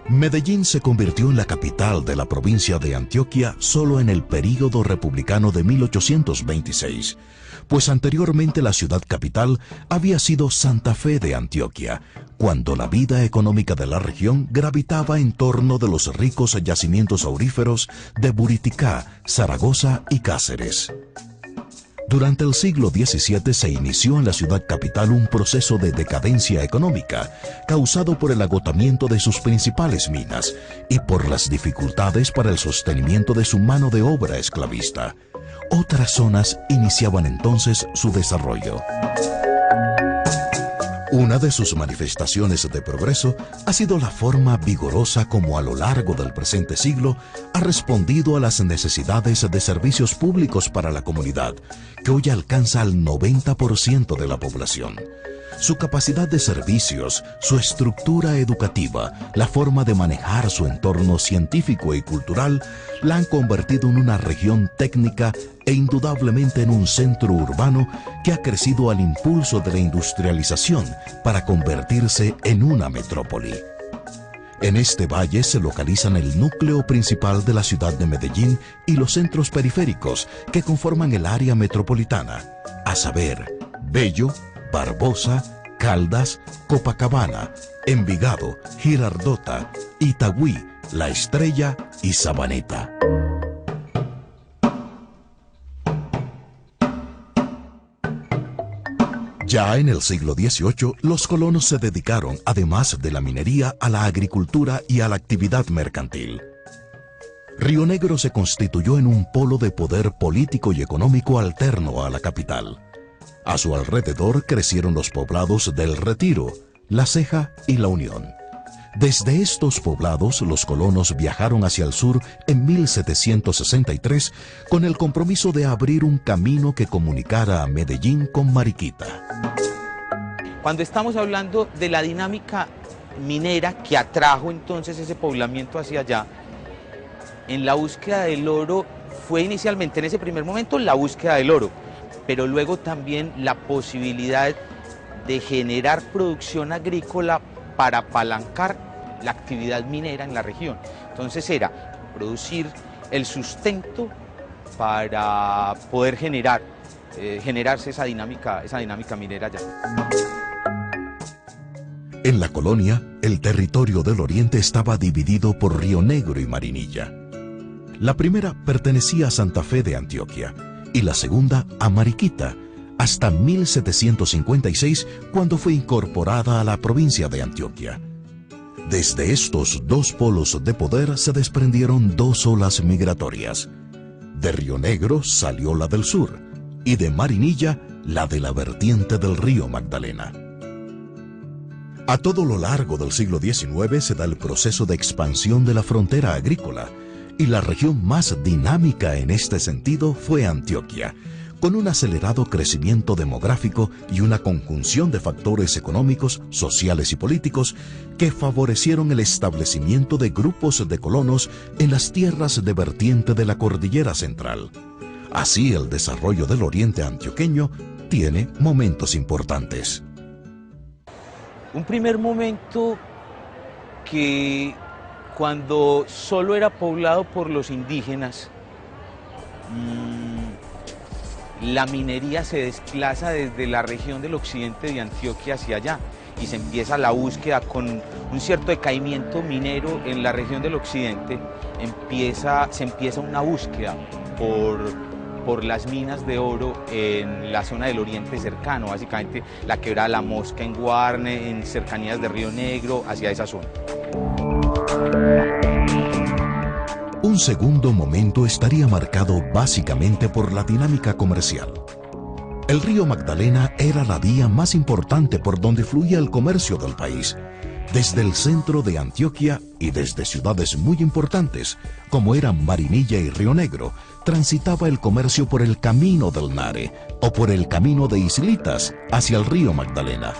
Medellín se convirtió en la capital de la provincia de Antioquia solo en el período republicano de 1826, pues anteriormente la ciudad capital había sido Santa Fe de Antioquia, cuando la vida económica de la región gravitaba en torno de los ricos yacimientos auríferos de Buriticá, Zaragoza y Cáceres. Durante el siglo XVII se inició en la ciudad capital un proceso de decadencia económica causado por el agotamiento de sus principales minas y por las dificultades para el sostenimiento de su mano de obra esclavista. Otras zonas iniciaban entonces su desarrollo. Una de sus manifestaciones de progreso ha sido la forma vigorosa como a lo largo del presente siglo ha respondido a las necesidades de servicios públicos para la comunidad, que hoy alcanza al 90% de la población. Su capacidad de servicios, su estructura educativa, la forma de manejar su entorno científico y cultural, la han convertido en una región técnica e indudablemente en un centro urbano que ha crecido al impulso de la industrialización para convertirse en una metrópoli. En este valle se localizan el núcleo principal de la ciudad de Medellín y los centros periféricos que conforman el área metropolitana, a saber, Bello, Barbosa, Caldas, Copacabana, Envigado, Girardota, Itagüí, La Estrella y Sabaneta. Ya en el siglo XVIII, los colonos se dedicaron, además de la minería, a la agricultura y a la actividad mercantil. Río Negro se constituyó en un polo de poder político y económico alterno a la capital. A su alrededor crecieron los poblados del Retiro, La Ceja y La Unión. Desde estos poblados, los colonos viajaron hacia el sur en 1763 con el compromiso de abrir un camino que comunicara a Medellín con Mariquita. Cuando estamos hablando de la dinámica minera que atrajo entonces ese poblamiento hacia allá, en la búsqueda del oro fue inicialmente en ese primer momento la búsqueda del oro, pero luego también la posibilidad de generar producción agrícola para apalancar la actividad minera en la región. Entonces era producir el sustento para poder generarse esa dinámica minera allá. En la colonia, el territorio del oriente estaba dividido por Río Negro y Marinilla. La primera pertenecía a Santa Fe de Antioquia y la segunda a Mariquita, hasta 1756, cuando fue incorporada a la provincia de Antioquia. Desde estos dos polos de poder se desprendieron dos olas migratorias. De Río Negro salió la del sur y de Marinilla la de la vertiente del río Magdalena. A todo lo largo del siglo XIX se da el proceso de expansión de la frontera agrícola, y la región más dinámica en este sentido fue Antioquia, con un acelerado crecimiento demográfico y una conjunción de factores económicos, sociales y políticos que favorecieron el establecimiento de grupos de colonos en las tierras de vertiente de la cordillera central. Así, el desarrollo del oriente antioqueño tiene momentos importantes. Un primer momento que cuando solo era poblado por los indígenas, la minería se desplaza desde la región del occidente de Antioquia hacia allá y se empieza la búsqueda con un cierto decaimiento minero en la región del occidente. Se empieza una búsqueda por las minas de oro en la zona del oriente cercano, básicamente la quebrada La Mosca en Guarne, en cercanías de Río Negro, hacia esa zona. Un segundo momento estaría marcado básicamente por la dinámica comercial. El río Magdalena era la vía más importante por donde fluía el comercio del país, desde el centro de Antioquia y desde ciudades muy importantes, como eran Marinilla y Río Negro, transitaba el comercio por el Camino del Nare o por el Camino de Islitas hacia el río Magdalena.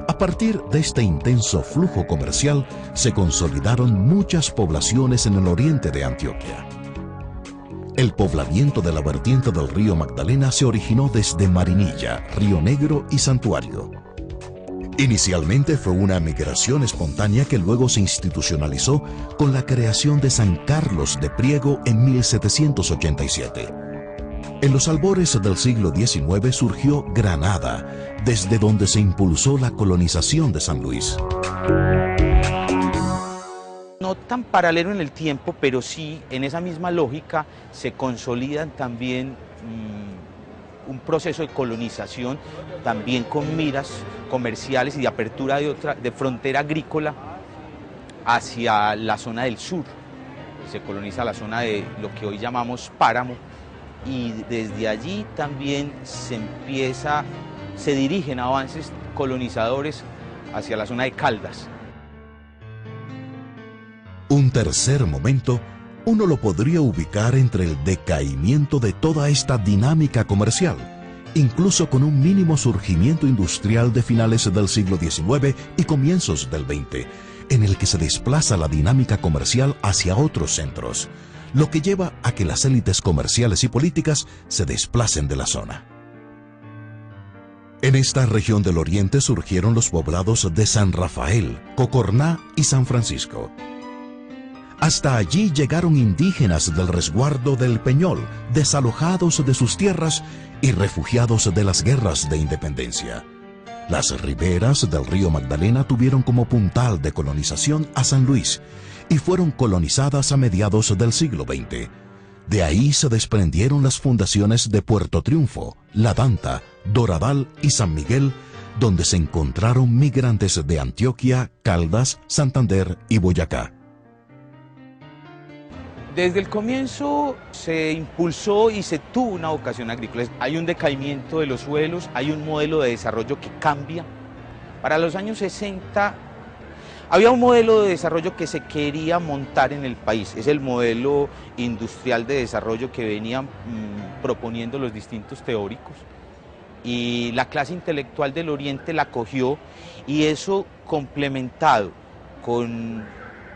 A partir de este intenso flujo comercial, se consolidaron muchas poblaciones en el oriente de Antioquia. El poblamiento de la vertiente del río Magdalena se originó desde Marinilla, Río Negro y Santuario. Inicialmente fue una migración espontánea que luego se institucionalizó con la creación de San Carlos de Priego en 1787. En los albores del siglo XIX surgió Granada, desde donde se impulsó la colonización de San Luis. No tan paralelo en el tiempo, pero sí en esa misma lógica se consolidan también un proceso de colonización, también con miras comerciales y de apertura de frontera agrícola hacia la zona del sur. Se coloniza la zona de lo que hoy llamamos Páramo, y desde allí también se dirigen avances colonizadores hacia la zona de Caldas. Un tercer momento, uno lo podría ubicar entre el decaimiento de toda esta dinámica comercial, incluso con un mínimo surgimiento industrial de finales del siglo XIX y comienzos del XX, en el que se desplaza la dinámica comercial hacia otros centros, lo que lleva a que las élites comerciales y políticas se desplacen de la zona. En esta región del oriente surgieron los poblados de San Rafael, Cocorná y San Francisco. Hasta allí llegaron indígenas del resguardo del Peñol, desalojados de sus tierras y refugiados de las guerras de independencia. Las riberas del río Magdalena tuvieron como puntal de colonización a San Luis y fueron colonizadas a mediados del siglo XX. De ahí se desprendieron las fundaciones de Puerto Triunfo, La Danta, Doradal y San Miguel, donde se encontraron migrantes de Antioquia, Caldas, Santander y Boyacá. Desde el comienzo se impulsó y se tuvo una vocación agrícola. Hay un decaimiento de los suelos, hay un modelo de desarrollo que cambia. Para los años 60 había un modelo de desarrollo que se quería montar en el país. Es el modelo industrial de desarrollo que venían proponiendo los distintos teóricos. Y la clase intelectual del Oriente la cogió, y eso complementado con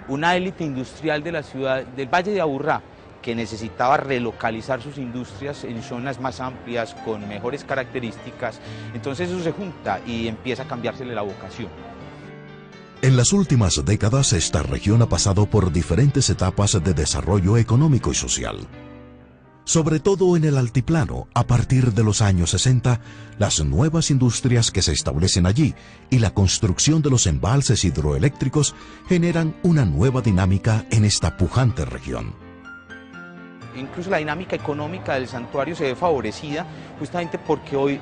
una élite industrial de la ciudad del Valle de Aburrá, que necesitaba relocalizar sus industrias en zonas más amplias, con mejores características. Entonces eso se junta y empieza a cambiársele la vocación. En las últimas décadas, esta región ha pasado por diferentes etapas de desarrollo económico y social. Sobre todo en el altiplano, a partir de los años 60, las nuevas industrias que se establecen allí y la construcción de los embalses hidroeléctricos generan una nueva dinámica en esta pujante región. Incluso la dinámica económica del santuario se ve favorecida justamente porque hoy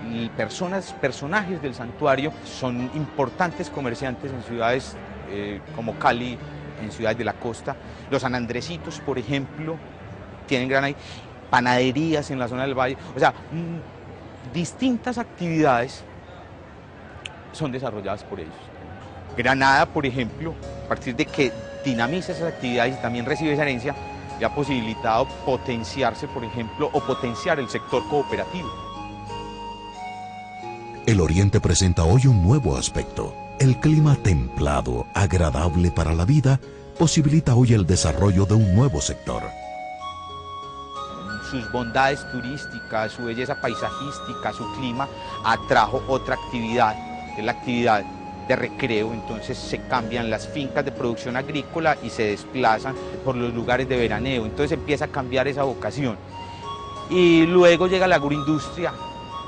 personajes del santuario son importantes comerciantes en ciudades como Cali, en ciudades de la costa. Los sanandresitos, por ejemplo, tienen gran panaderías en la zona del valle. O sea, distintas actividades son desarrolladas por ellos. Granada, por ejemplo, a partir de que dinamiza esas actividades y también recibe esa herencia, le ha posibilitado potenciarse, por ejemplo, o potenciar el sector cooperativo. El Oriente presenta hoy un nuevo aspecto. El clima templado, agradable para la vida, posibilita hoy el desarrollo de un nuevo sector. Sus bondades turísticas, su belleza paisajística, su clima, atrajo otra actividad, que es la actividad de recreo. Entonces se cambian las fincas de producción agrícola y se desplazan por los lugares de veraneo. Entonces empieza a cambiar esa vocación. Y luego llega la agroindustria,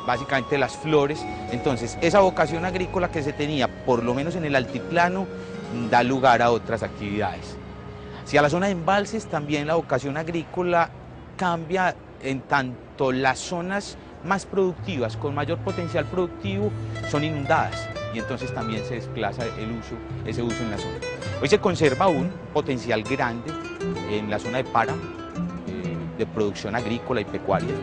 básicamente las flores. Entonces esa vocación agrícola que se tenía, por lo menos en el altiplano, da lugar a otras actividades. Hacia la zona de embalses también la vocación agrícola cambia, en tanto las zonas más productivas, con mayor potencial productivo, son inundadas, y entonces también se desplaza ese uso en la zona. Hoy se conserva un potencial grande en la zona de páramo, de producción agrícola y pecuaria.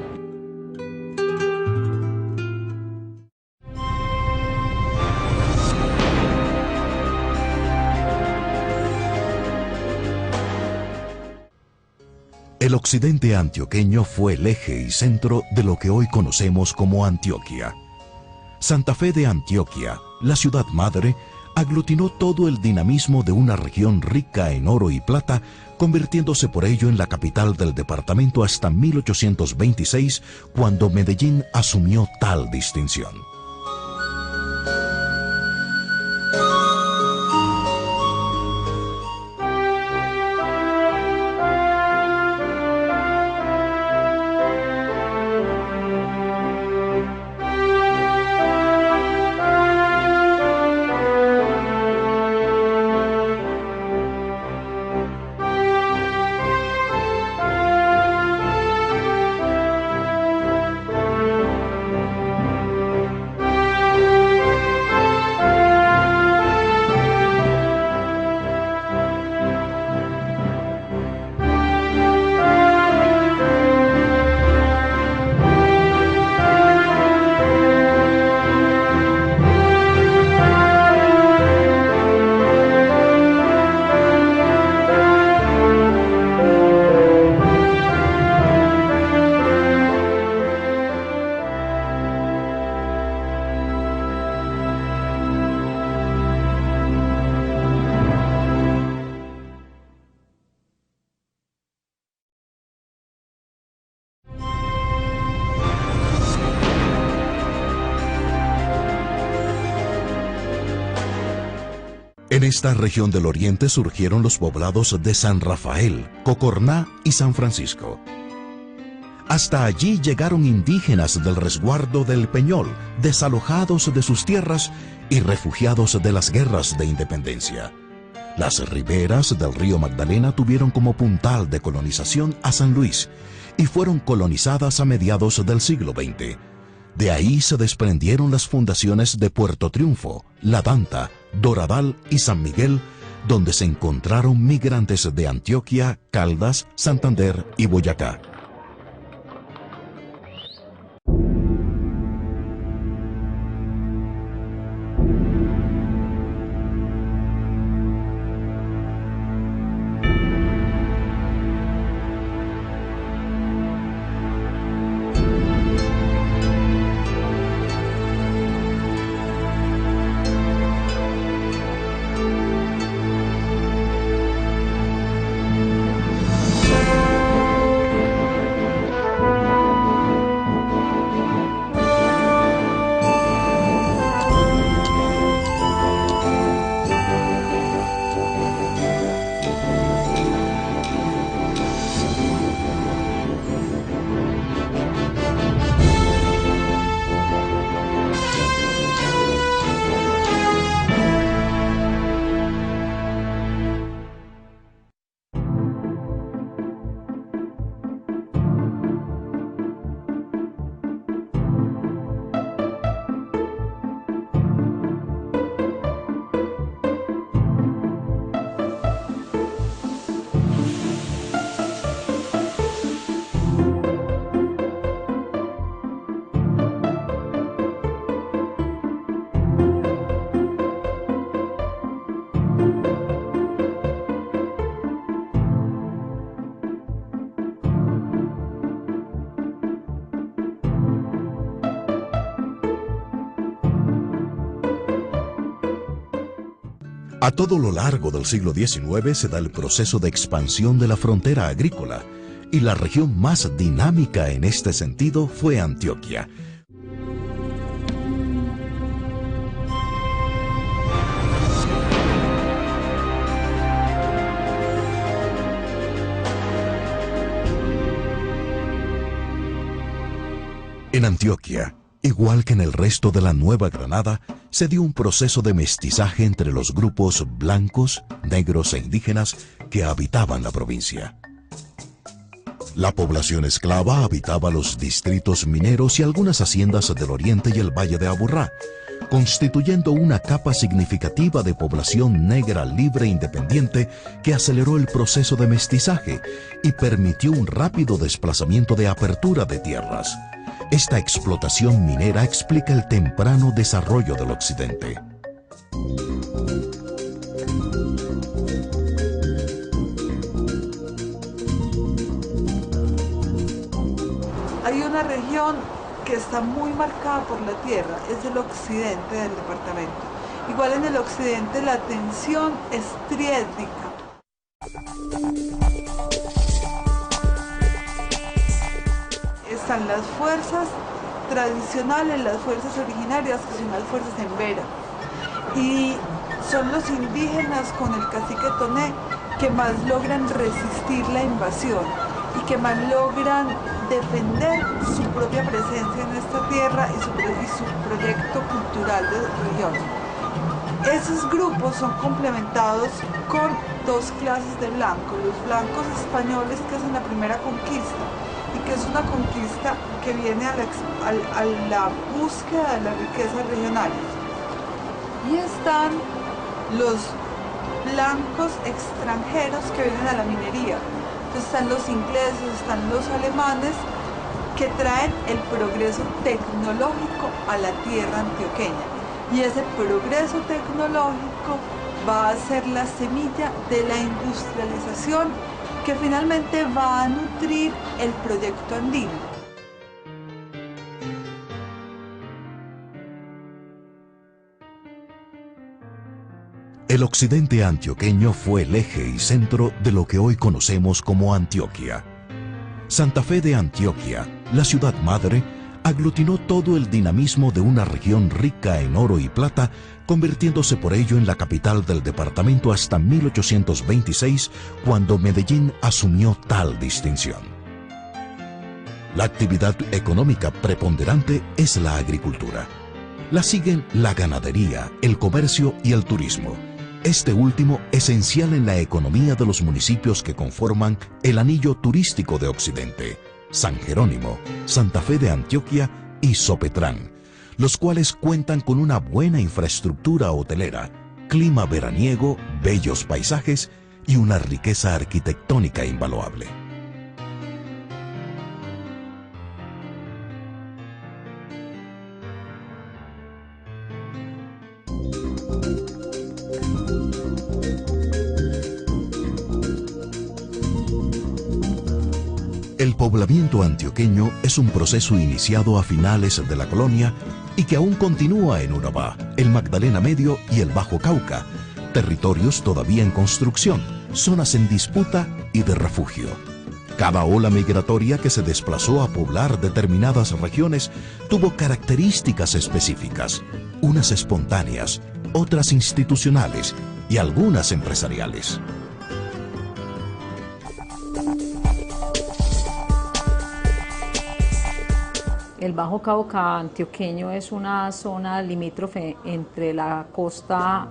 El occidente antioqueño fue el eje y centro de lo que hoy conocemos como Antioquia. Santa Fe de Antioquia, la ciudad madre, aglutinó todo el dinamismo de una región rica en oro y plata, convirtiéndose por ello en la capital del departamento hasta 1826, cuando Medellín asumió tal distinción. En esta región del oriente surgieron los poblados de San Rafael, Cocorná y San Francisco. Hasta allí llegaron indígenas del resguardo del Peñol, desalojados de sus tierras y refugiados de las guerras de independencia. Las riberas del río Magdalena tuvieron como puntal de colonización a San Luis y fueron colonizadas a mediados del siglo XX. De ahí se desprendieron las fundaciones de Puerto Triunfo, La Danta, Doradal y San Miguel, donde se encontraron migrantes de Antioquia, Caldas, Santander y Boyacá. A todo lo largo del siglo XIX se da el proceso de expansión de la frontera agrícola, y la región más dinámica en este sentido fue Antioquia. En Antioquia, igual que en el resto de la Nueva Granada, se dio un proceso de mestizaje entre los grupos blancos, negros e indígenas que habitaban la provincia. La población esclava habitaba los distritos mineros y algunas haciendas del oriente y el valle de Aburrá, constituyendo una capa significativa de población negra libre e independiente que aceleró el proceso de mestizaje y permitió un rápido desplazamiento de apertura de tierras. Esta explotación minera explica el temprano desarrollo del occidente. Hay una región que está muy marcada por la tierra, es el occidente del departamento. Igual en el occidente la tensión es triétnica. Están las fuerzas tradicionales, las fuerzas originarias, que son las fuerzas embera. Y son los indígenas con el cacique Toné que más logran resistir la invasión y que más logran defender su propia presencia en esta tierra y su proyecto cultural de región. Esos grupos son complementados con dos clases de blancos, los blancos españoles, que hacen la primera conquista, y que es una conquista que viene a la búsqueda de las riquezas regionales. Y están los blancos extranjeros que vienen a la minería. Entonces están los ingleses, están los alemanes, que traen el progreso tecnológico a la tierra antioqueña. Y ese progreso tecnológico va a ser la semilla de la industrialización que finalmente va a nutrir el proyecto andino. El occidente antioqueño fue el eje y centro de lo que hoy conocemos como Antioquia. Santa Fe de Antioquia, la ciudad madre, aglutinó todo el dinamismo de una región rica en oro y plata, convirtiéndose por ello en la capital del departamento hasta 1826, cuando Medellín asumió tal distinción. La actividad económica preponderante es la agricultura. La siguen la ganadería, el comercio y el turismo. Este último esencial en la economía de los municipios que conforman el anillo turístico de Occidente: San Jerónimo, Santa Fe de Antioquia y Sopetrán, los cuales cuentan con una buena infraestructura hotelera, clima veraniego, bellos paisajes y una riqueza arquitectónica invaluable. El poblamiento antioqueño es un proceso iniciado a finales de la colonia y que aún continúa en Urabá, el Magdalena Medio y el Bajo Cauca, territorios todavía en construcción, zonas en disputa y de refugio. Cada ola migratoria que se desplazó a poblar determinadas regiones tuvo características específicas, unas espontáneas, otras institucionales y algunas empresariales. El Bajo Cauca antioqueño es una zona limítrofe entre la costa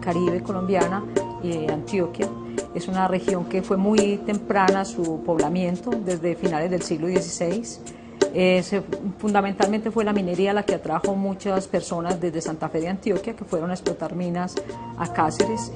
caribe colombiana y Antioquia. Es una región que fue muy temprana su poblamiento, desde finales del siglo XVI. Fundamentalmente fue la minería la que atrajo muchas personas desde Santa Fe de Antioquia, que fueron a explotar minas a Cáceres.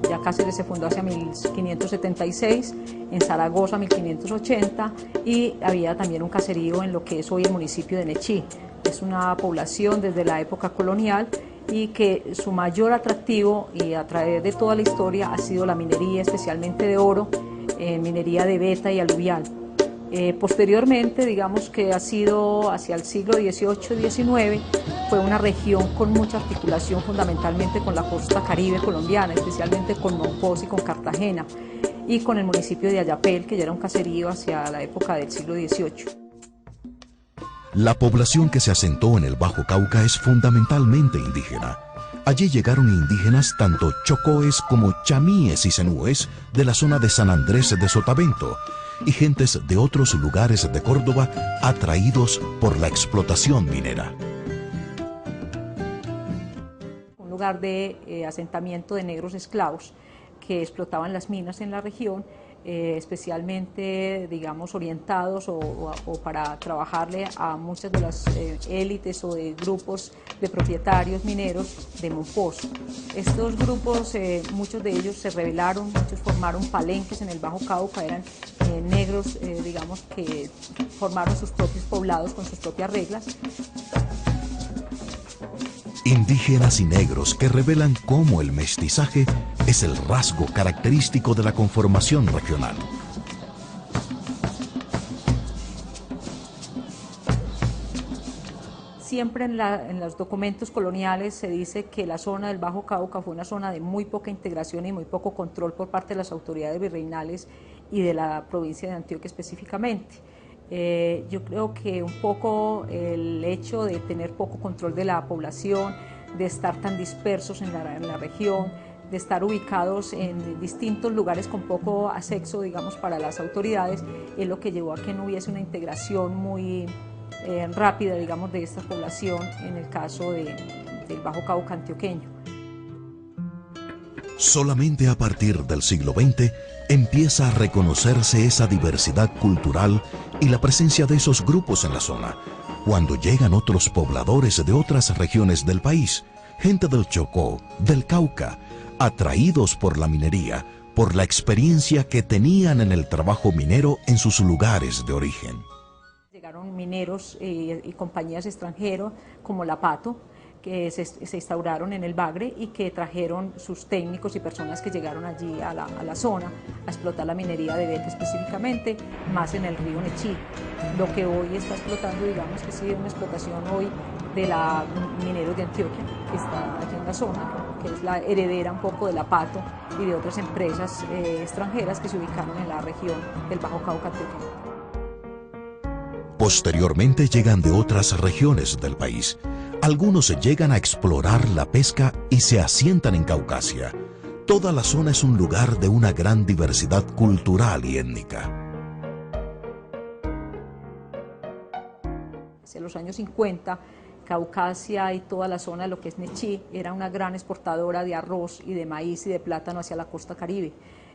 Ya Cáceres se fundó hacia 1576, en Zaragoza 1580, y había también un caserío en lo que es hoy el municipio de Nechí. Es una población desde la época colonial y que su mayor atractivo y a través de toda la historia ha sido la minería, especialmente de oro, minería de beta y aluvial. Posteriormente, digamos que ha sido hacia el siglo XVIII-XIX, fue una región con mucha articulación fundamentalmente con la costa caribe colombiana, especialmente con Monpós y con Cartagena, y con el municipio de Ayapel, que ya era un caserío hacia la época del siglo XVIII. La población que se asentó en el Bajo Cauca es fundamentalmente indígena. Allí llegaron indígenas tanto chocoes como chamíes y zenúes de la zona de San Andrés de Sotavento, y gentes de otros lugares de Córdoba atraídos por la explotación minera. Un lugar de asentamiento de negros esclavos que explotaban las minas en la región, especialmente, digamos, orientados o para trabajarle a muchas de las élites o de grupos de propietarios mineros de Monpós. Estos grupos, muchos de ellos se rebelaron, muchos formaron palenques en el Bajo Cauca, eran negros, digamos, que formaron sus propios poblados con sus propias reglas. Indígenas y negros que revelan cómo el mestizaje es el rasgo característico de la conformación regional. Siempre en los documentos coloniales se dice que la zona del Bajo Cauca fue una zona de muy poca integración y muy poco control por parte de las autoridades virreinales y de la provincia de Antioquia específicamente. Yo creo que un poco el hecho de tener poco control de la población, de estar tan dispersos en la región, de estar ubicados en distintos lugares con poco acceso, digamos, para las autoridades, es lo que llevó a que no hubiese una integración muy rápida, digamos, de esta población en el caso del Bajo Cauca antioqueño. Solamente a partir del siglo XX empieza a reconocerse esa diversidad cultural y la presencia de esos grupos en la zona, cuando llegan otros pobladores de otras regiones del país, gente del Chocó, del Cauca, atraídos por la minería, por la experiencia que tenían en el trabajo minero en sus lugares de origen. Llegaron mineros y compañías extranjeras como la Pato, que se instauraron en el Bagre y que trajeron sus técnicos y personas que llegaron allí a la zona a explotar la minería de beta específicamente, más en el río Nechí. Lo que hoy está explotando, digamos que sí, una explotación hoy de la Mineros de Antioquia, que está allí en la zona, que es la heredera un poco de la Pato y de otras empresas extranjeras que se ubicaron en la región del Bajo Cauca antioqueño. Posteriormente llegan de otras regiones del país. Algunos llegan a explorar la pesca y se asientan en Caucasia. Toda la zona es un lugar de una gran diversidad cultural y étnica. Hacia los años 50, Caucasia y toda la zona de lo que es Nechí era una gran exportadora de arroz y de maíz y de plátano hacia la costa caribe.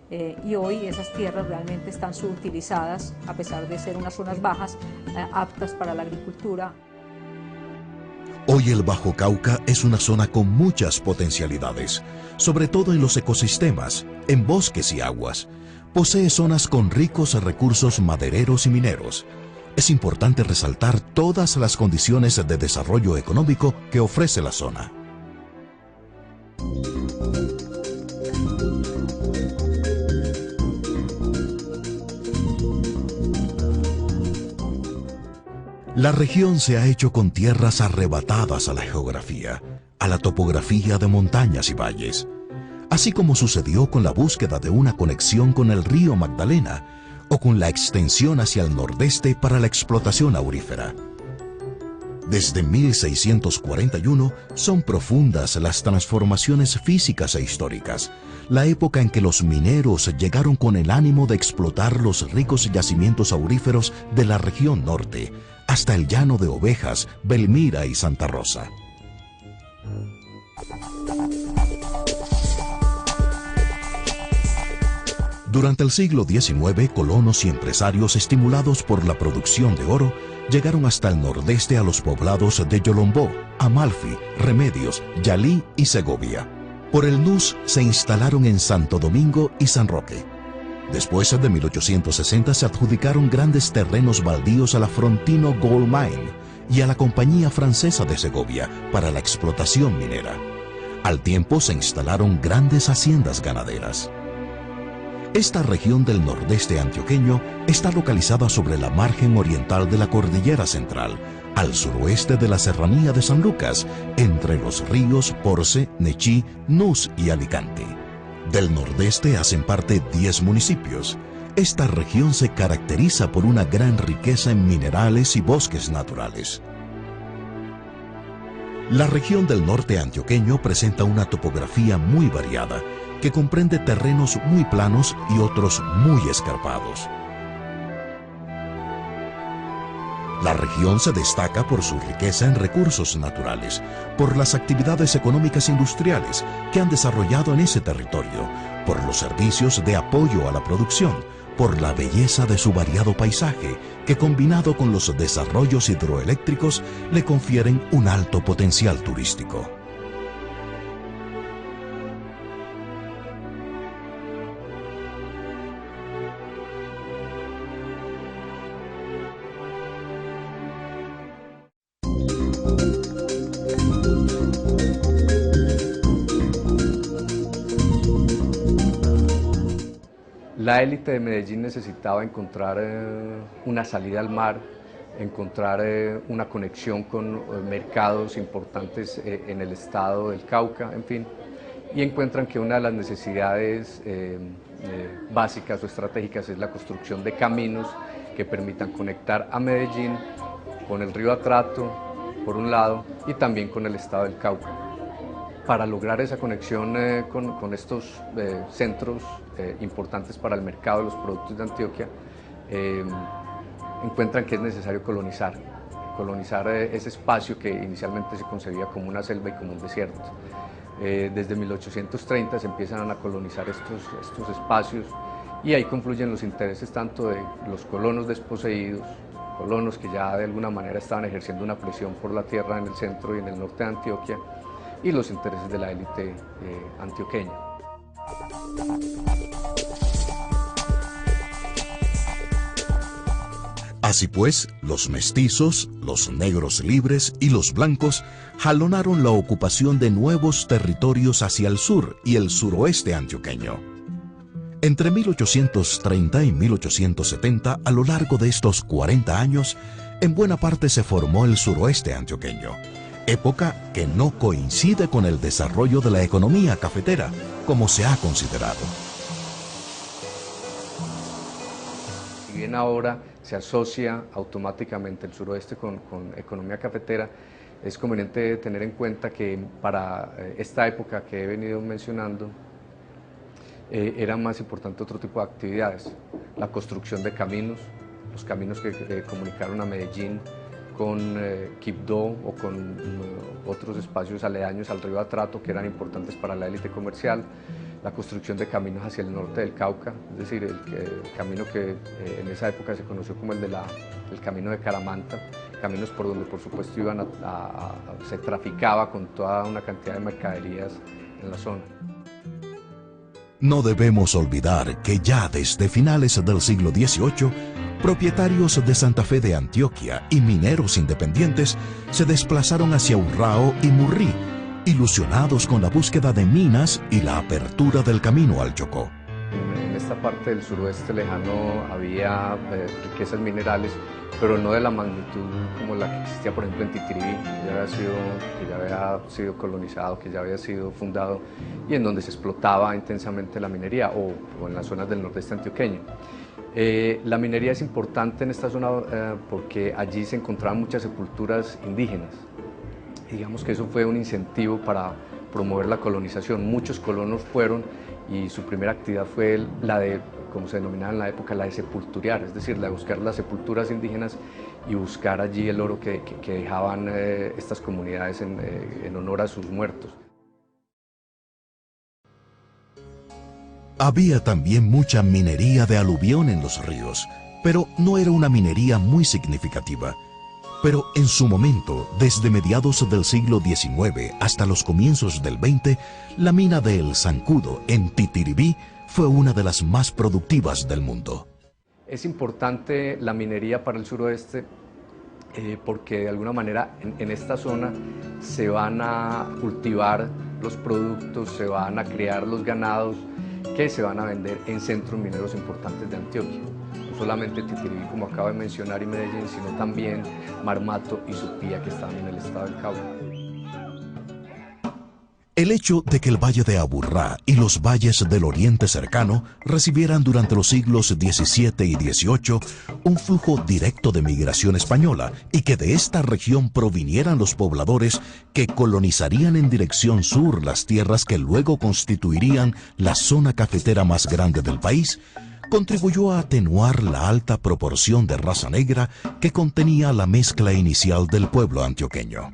Y hoy esas tierras realmente están subutilizadas, a pesar de ser unas zonas bajas, aptas para la agricultura. Hoy el Bajo Cauca es una zona con muchas potencialidades, sobre todo en los ecosistemas, en bosques y aguas. Posee zonas con ricos recursos madereros y mineros. Es importante resaltar todas las condiciones de desarrollo económico que ofrece la zona. La región se ha hecho con tierras arrebatadas a la geografía, a la topografía de montañas y valles, así como sucedió con la búsqueda de una conexión con el río Magdalena o con la extensión hacia el nordeste para la explotación aurífera. Desde 1641 son profundas las transformaciones físicas e históricas, la época en que los mineros llegaron con el ánimo de explotar los ricos yacimientos auríferos de la región norte, hasta el llano de Ovejas, Belmira y Santa Rosa. Durante el siglo XIX, colonos y empresarios estimulados por la producción de oro llegaron hasta el nordeste a los poblados de Yolombó, Amalfi, Remedios, Yalí y Segovia. Por el Nus se instalaron en Santo Domingo y San Roque. Después de 1860 se adjudicaron grandes terrenos baldíos a la Frontino Gold Mine y a la Compañía Francesa de Segovia para la explotación minera. Al tiempo se instalaron grandes haciendas ganaderas. Esta región del nordeste antioqueño está localizada sobre la margen oriental de la Cordillera Central, al suroeste de la Serranía de San Lucas, entre los ríos Porce, Nechí, Nus y Alicante. Del nordeste hacen parte 10 municipios. Esta región se caracteriza por una gran riqueza en minerales y bosques naturales. La región del norte antioqueño presenta una topografía muy variada, que comprende terrenos muy planos y otros muy escarpados. La región se destaca por su riqueza en recursos naturales, por las actividades económicas industriales que han desarrollado en ese territorio, por los servicios de apoyo a la producción, por la belleza de su variado paisaje, que combinado con los desarrollos hidroeléctricos le confieren un alto potencial turístico. La élite de Medellín necesitaba encontrar una salida al mar, encontrar una conexión con mercados importantes en el estado del Cauca, en fin, y encuentran que una de las necesidades básicas o estratégicas es la construcción de caminos que permitan conectar a Medellín con el río Atrato, por un lado, y también con el estado del Cauca. Para lograr esa conexión con estos centros importantes para el mercado de los productos de Antioquia, encuentran que es necesario colonizar ese espacio que inicialmente se concebía como una selva y como un desierto. Desde 1830 se empiezan a colonizar estos espacios y ahí confluyen los intereses tanto de los colonos desposeídos, colonos que ya de alguna manera estaban ejerciendo una presión por la tierra en el centro y en el norte de Antioquia, y los intereses de la élite antioqueña. Así pues, los mestizos, los negros libres y los blancos jalonaron la ocupación de nuevos territorios hacia el sur y el suroeste antioqueño. Entre 1830 y 1870, a lo largo de estos 40 años, en buena parte se formó el suroeste antioqueño, época que no coincide con el desarrollo de la economía cafetera, como se ha considerado. La bien ahora se asocia automáticamente el suroeste con economía cafetera, es conveniente tener en cuenta que para esta época que he venido mencionando, era más importante otro tipo de actividades, la construcción de caminos, los caminos que comunicaron a Medellín con Quibdó o con otros espacios aledaños al río Atrato que eran importantes para la élite comercial, la construcción de caminos hacia el norte del Cauca, es decir, el camino que en esa época se conoció como el camino de Caramanta, caminos por donde por supuesto se traficaba con toda una cantidad de mercaderías en la zona. No debemos olvidar que ya desde finales del siglo XVIII, propietarios de Santa Fe de Antioquia y mineros independientes se desplazaron hacia Urrao y Murrí, ilusionados con la búsqueda de minas y la apertura del camino al Chocó. En esta parte del suroeste lejano había riquezas minerales, pero no de la magnitud como la que existía, por ejemplo, en Titiribí, que ya había sido colonizado, que ya había sido fundado, y en donde se explotaba intensamente la minería, o en las zonas del nordeste antioqueño. La minería es importante en esta zona porque allí se encontraban muchas sepulturas indígenas. Y digamos que eso fue un incentivo para promover la colonización. Muchos colonos fueron y su primera actividad fue la de, como se denominaba en la época, la de sepulturear, es decir, la de buscar las sepulturas indígenas y buscar allí el oro que dejaban estas comunidades en honor a sus muertos. Había también mucha minería de aluvión en los ríos, pero no era una minería muy significativa. Pero en su momento, desde mediados del siglo XIX hasta los comienzos del XX, la mina de El Zancudo en Titiribí fue una de las más productivas del mundo. Es importante la minería para el suroeste porque de alguna manera en esta zona se van a cultivar los productos, se van a criar los ganados que se van a vender en centros mineros importantes de Antioquia. No solamente Titiribí, como acabo de mencionar, y Medellín, sino también Marmato y Supía, que están en el estado del Cauca. El hecho de que el valle de Aburrá y los valles del oriente cercano recibieran durante los siglos XVII y XVIII un flujo directo de migración española y que de esta región provinieran los pobladores que colonizarían en dirección sur las tierras que luego constituirían la zona cafetera más grande del país, contribuyó a atenuar la alta proporción de raza negra que contenía la mezcla inicial del pueblo antioqueño.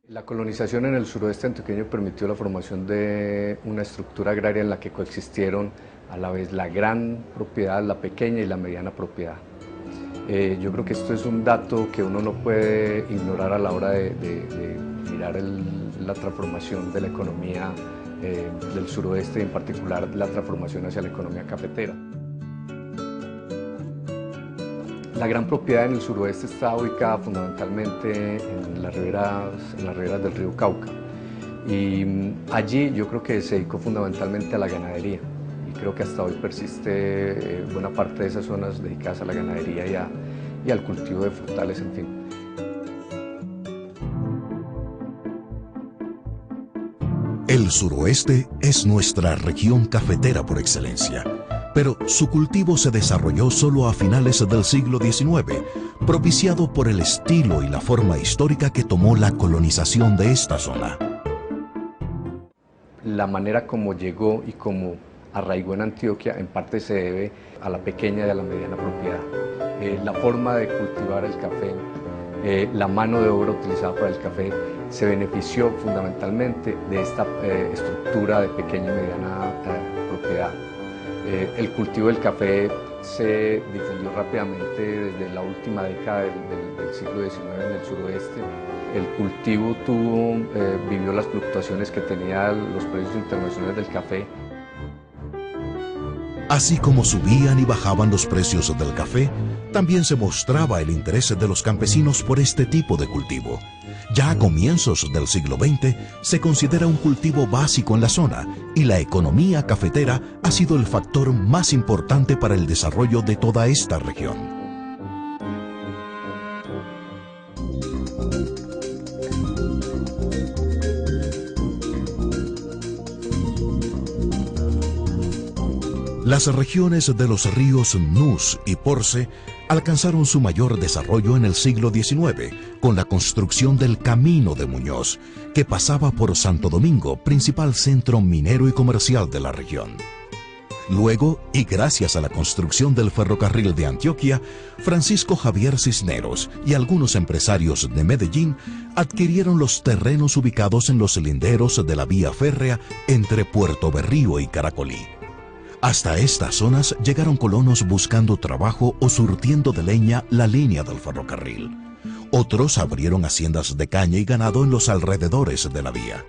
La colonización en el suroeste antioqueño permitió la formación de una estructura agraria en la que coexistieron a la vez la gran propiedad, la pequeña y la mediana propiedad. Yo creo que esto es un dato que uno no puede ignorar a la hora de mirar la transformación de la economía del suroeste y en particular la transformación hacia la economía cafetera. La gran propiedad en el suroeste está ubicada fundamentalmente en las riberas del río Cauca y allí yo creo que se dedicó fundamentalmente a la ganadería y creo que hasta hoy persiste buena parte de esas zonas dedicadas a la ganadería y al cultivo de frutales, en fin. El suroeste es nuestra región cafetera por excelencia, pero su cultivo se desarrolló solo a finales del siglo XIX, propiciado por el estilo y la forma histórica que tomó la colonización de esta zona. La manera como llegó y como arraigó en Antioquia en parte se debe a la pequeña y a la mediana propiedad. La forma de cultivar el café, la mano de obra utilizada para el café, se benefició fundamentalmente de esta estructura de pequeña y mediana propiedad. El cultivo del café se difundió rápidamente desde la última década del siglo XIX en el suroeste. El cultivo vivió las fluctuaciones que tenían los precios internacionales del café. Así como subían y bajaban los precios del café, también se mostraba el interés de los campesinos por este tipo de cultivo. Ya a comienzos del siglo XX se considera un cultivo básico en la zona y la economía cafetera ha sido el factor más importante para el desarrollo de toda esta región. Las regiones de los ríos Nus y Porce alcanzaron su mayor desarrollo en el siglo XIX con la construcción del Camino de Muñoz, que pasaba por Santo Domingo, principal centro minero y comercial de la región. Luego, y gracias a la construcción del ferrocarril de Antioquia, Francisco Javier Cisneros y algunos empresarios de Medellín adquirieron los terrenos ubicados en los linderos de la vía férrea entre Puerto Berrío y Caracolí. Hasta estas zonas llegaron colonos buscando trabajo o surtiendo de leña la línea del ferrocarril. Otros abrieron haciendas de caña y ganado en los alrededores de la vía.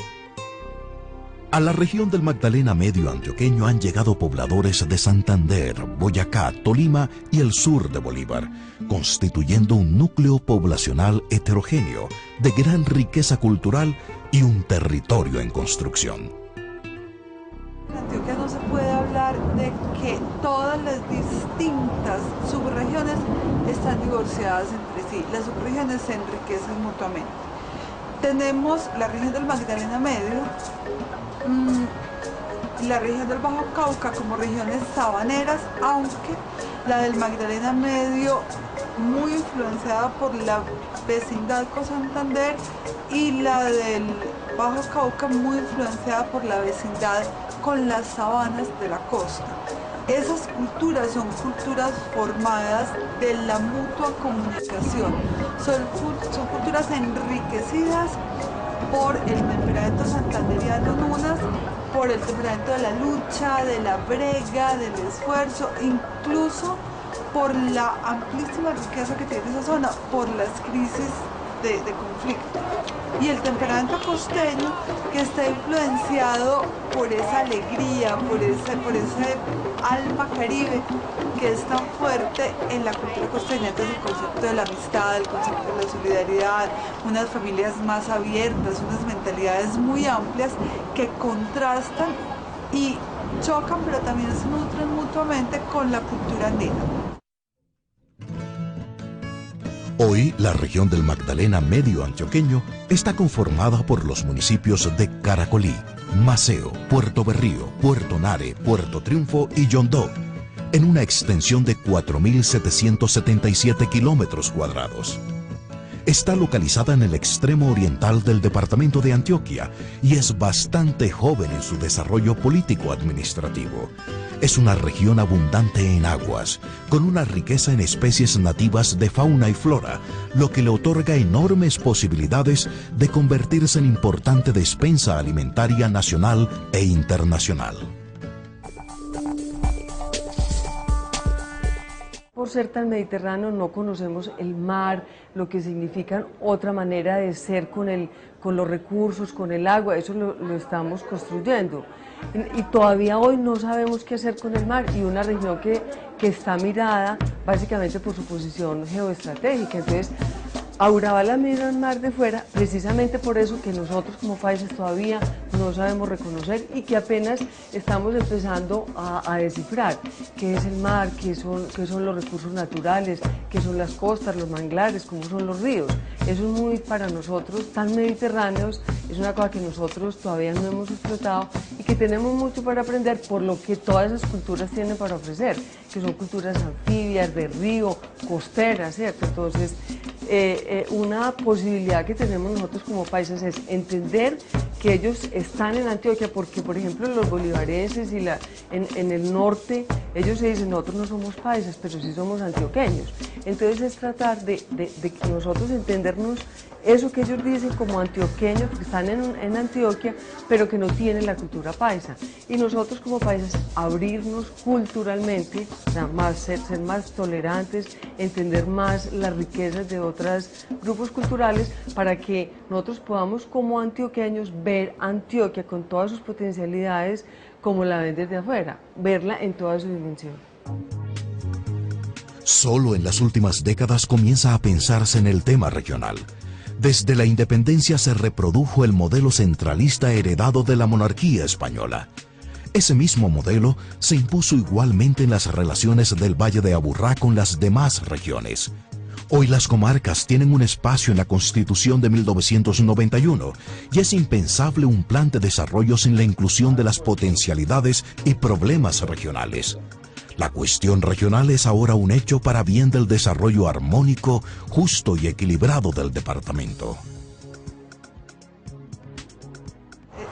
A la región del Magdalena Medio antioqueño han llegado pobladores de Santander, Boyacá, Tolima y el sur de Bolívar, constituyendo un núcleo poblacional heterogéneo de gran riqueza cultural y un territorio en construcción. En Antioquia no se puede hablar de que todas las distintas subregiones están divorciadas entre sí. Las subregiones se enriquecen mutuamente. Tenemos la región del Magdalena Medio, la región del Bajo Cauca como regiones sabaneras, aunque la del Magdalena Medio muy influenciada por la vecindad con Santander y la del Bajo Cauca muy influenciada por la vecindad con las sabanas de la costa. Esas culturas son culturas formadas de la mutua comunicación, son culturas enriquecidas por el temperamento santanderiano en unas, por el temperamento de la lucha, de la brega, del esfuerzo, incluso por la amplísima riqueza que tiene esa zona, por las crisis de conflicto. Y el temperamento costeño, que está influenciado por esa alegría, por ese alma caribe que es tan fuerte en la cultura costeña. Entonces el concepto de la amistad, el concepto de la solidaridad, unas familias más abiertas, unas mentalidades muy amplias que contrastan y chocan, pero también se nutren mutuamente con la cultura andina. Hoy, la región del Magdalena Medio antioqueño está conformada por los municipios de Caracolí, Maceo, Puerto Berrío, Puerto Nare, Puerto Triunfo y Yondó, en una extensión de 4.777 kilómetros cuadrados. Está localizada en el extremo oriental del departamento de Antioquia y es bastante joven en su desarrollo político-administrativo. Es una región abundante en aguas, con una riqueza en especies nativas de fauna y flora, lo que le otorga enormes posibilidades de convertirse en importante despensa alimentaria nacional e internacional. Por ser tan mediterráneo no conocemos el mar, lo que significa otra manera de ser con los recursos, con el agua, eso lo estamos construyendo. Y todavía hoy no sabemos qué hacer con el mar, y una región que está mirada básicamente por su posición geoestratégica. Entonces, Urabá la mira el mar de fuera, precisamente por eso que nosotros como países todavía no sabemos reconocer y que apenas estamos empezando a descifrar qué es el mar, qué son los recursos naturales, qué son las costas, los manglares, cómo son los ríos. Eso es muy para nosotros, tan mediterráneos, es una cosa que nosotros todavía no hemos explotado y que tenemos mucho para aprender por lo que todas esas culturas tienen para ofrecer, que son culturas anfibias, de río, costeras, ¿cierto? Entonces, una posibilidad que tenemos nosotros como países es entender que ellos están en Antioquia, porque por ejemplo los bolivarenses y en el norte, ellos se dicen, nosotros no somos paisas, pero sí somos antioqueños. Entonces es tratar de nosotros entendernos eso que ellos dicen como antioqueños, que están en Antioquia, pero que no tienen la cultura paisa. Y nosotros como países abrirnos culturalmente, o sea, ser más tolerantes, entender más las riquezas de otros grupos culturales, para que nosotros podamos como antioqueños ver Antioquia con todas sus potencialidades como la ven desde afuera, verla en toda su dimensión. Solo en las últimas décadas comienza a pensarse en el tema regional. Desde la independencia se reprodujo el modelo centralista heredado de la monarquía española. Ese mismo modelo se impuso igualmente en las relaciones del Valle de Aburrá con las demás regiones. Hoy las comarcas tienen un espacio en la Constitución de 1991 y es impensable un plan de desarrollo sin la inclusión de las potencialidades y problemas regionales. La cuestión regional es ahora un hecho para bien del desarrollo armónico, justo y equilibrado del departamento.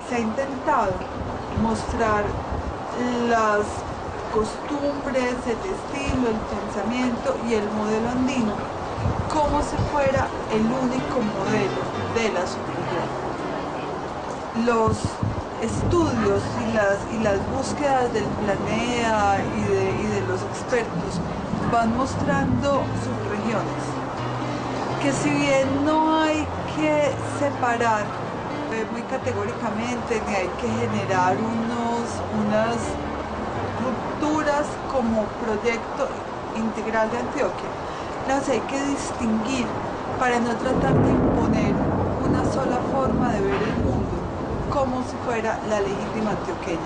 Se ha intentado mostrar las costumbres, el estilo, el pensamiento y el modelo andino como si fuera el único modelo de la subregión. Los estudios y las búsquedas del Planea y de los expertos van mostrando subregiones que, si bien no hay que separar muy categóricamente ni hay que generar unas rupturas como proyecto integral de Antioquia, las hay que distinguir para no tratar de imponer una sola forma de ver el mundo como si fuera la legítima antioqueña.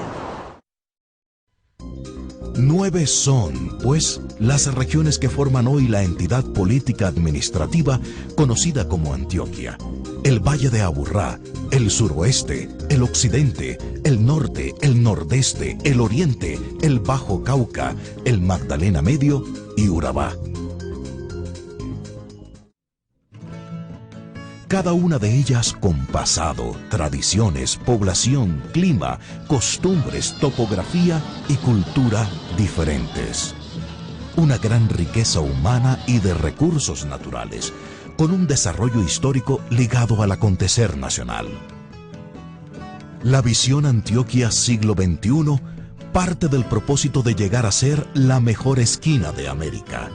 9 son, pues, las regiones que forman hoy la entidad política administrativa conocida como Antioquia. El Valle de Aburrá, el suroeste, el occidente, el norte, el nordeste, el oriente, el Bajo Cauca, el Magdalena Medio y Urabá. Cada una de ellas con pasado, tradiciones, población, clima, costumbres, topografía y cultura diferentes. Una gran riqueza humana y de recursos naturales, con un desarrollo histórico ligado al acontecer nacional. La visión Antioquia siglo XXI parte del propósito de llegar a ser la mejor esquina de América.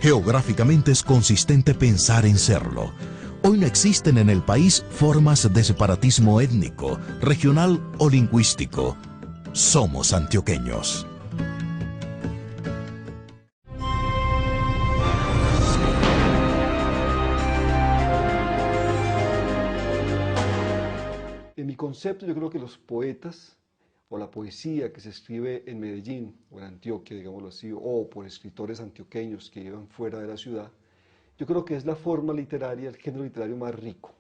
Geográficamente es consistente pensar en serlo. Hoy no existen en el país formas de separatismo étnico, regional o lingüístico. Somos antioqueños. En mi concepto, yo creo que los poetas o la poesía que se escribe en Medellín o en Antioquia, digámoslo así, o por escritores antioqueños que llevan fuera de la ciudad, yo creo que es la forma literaria, el género literario más rico,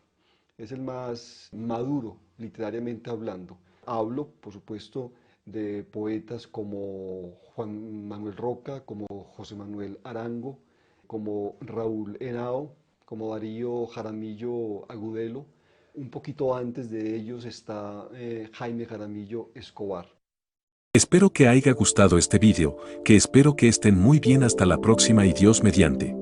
es el más maduro literariamente hablando. Hablo, por supuesto, de poetas como Juan Manuel Roca, como José Manuel Arango, como Raúl Henao, como Darío Jaramillo Agudelo. Un poquito antes de ellos está Jaime Jaramillo Escobar. Espero que haya gustado este vídeo, que espero que estén muy bien hasta la próxima y Dios mediante.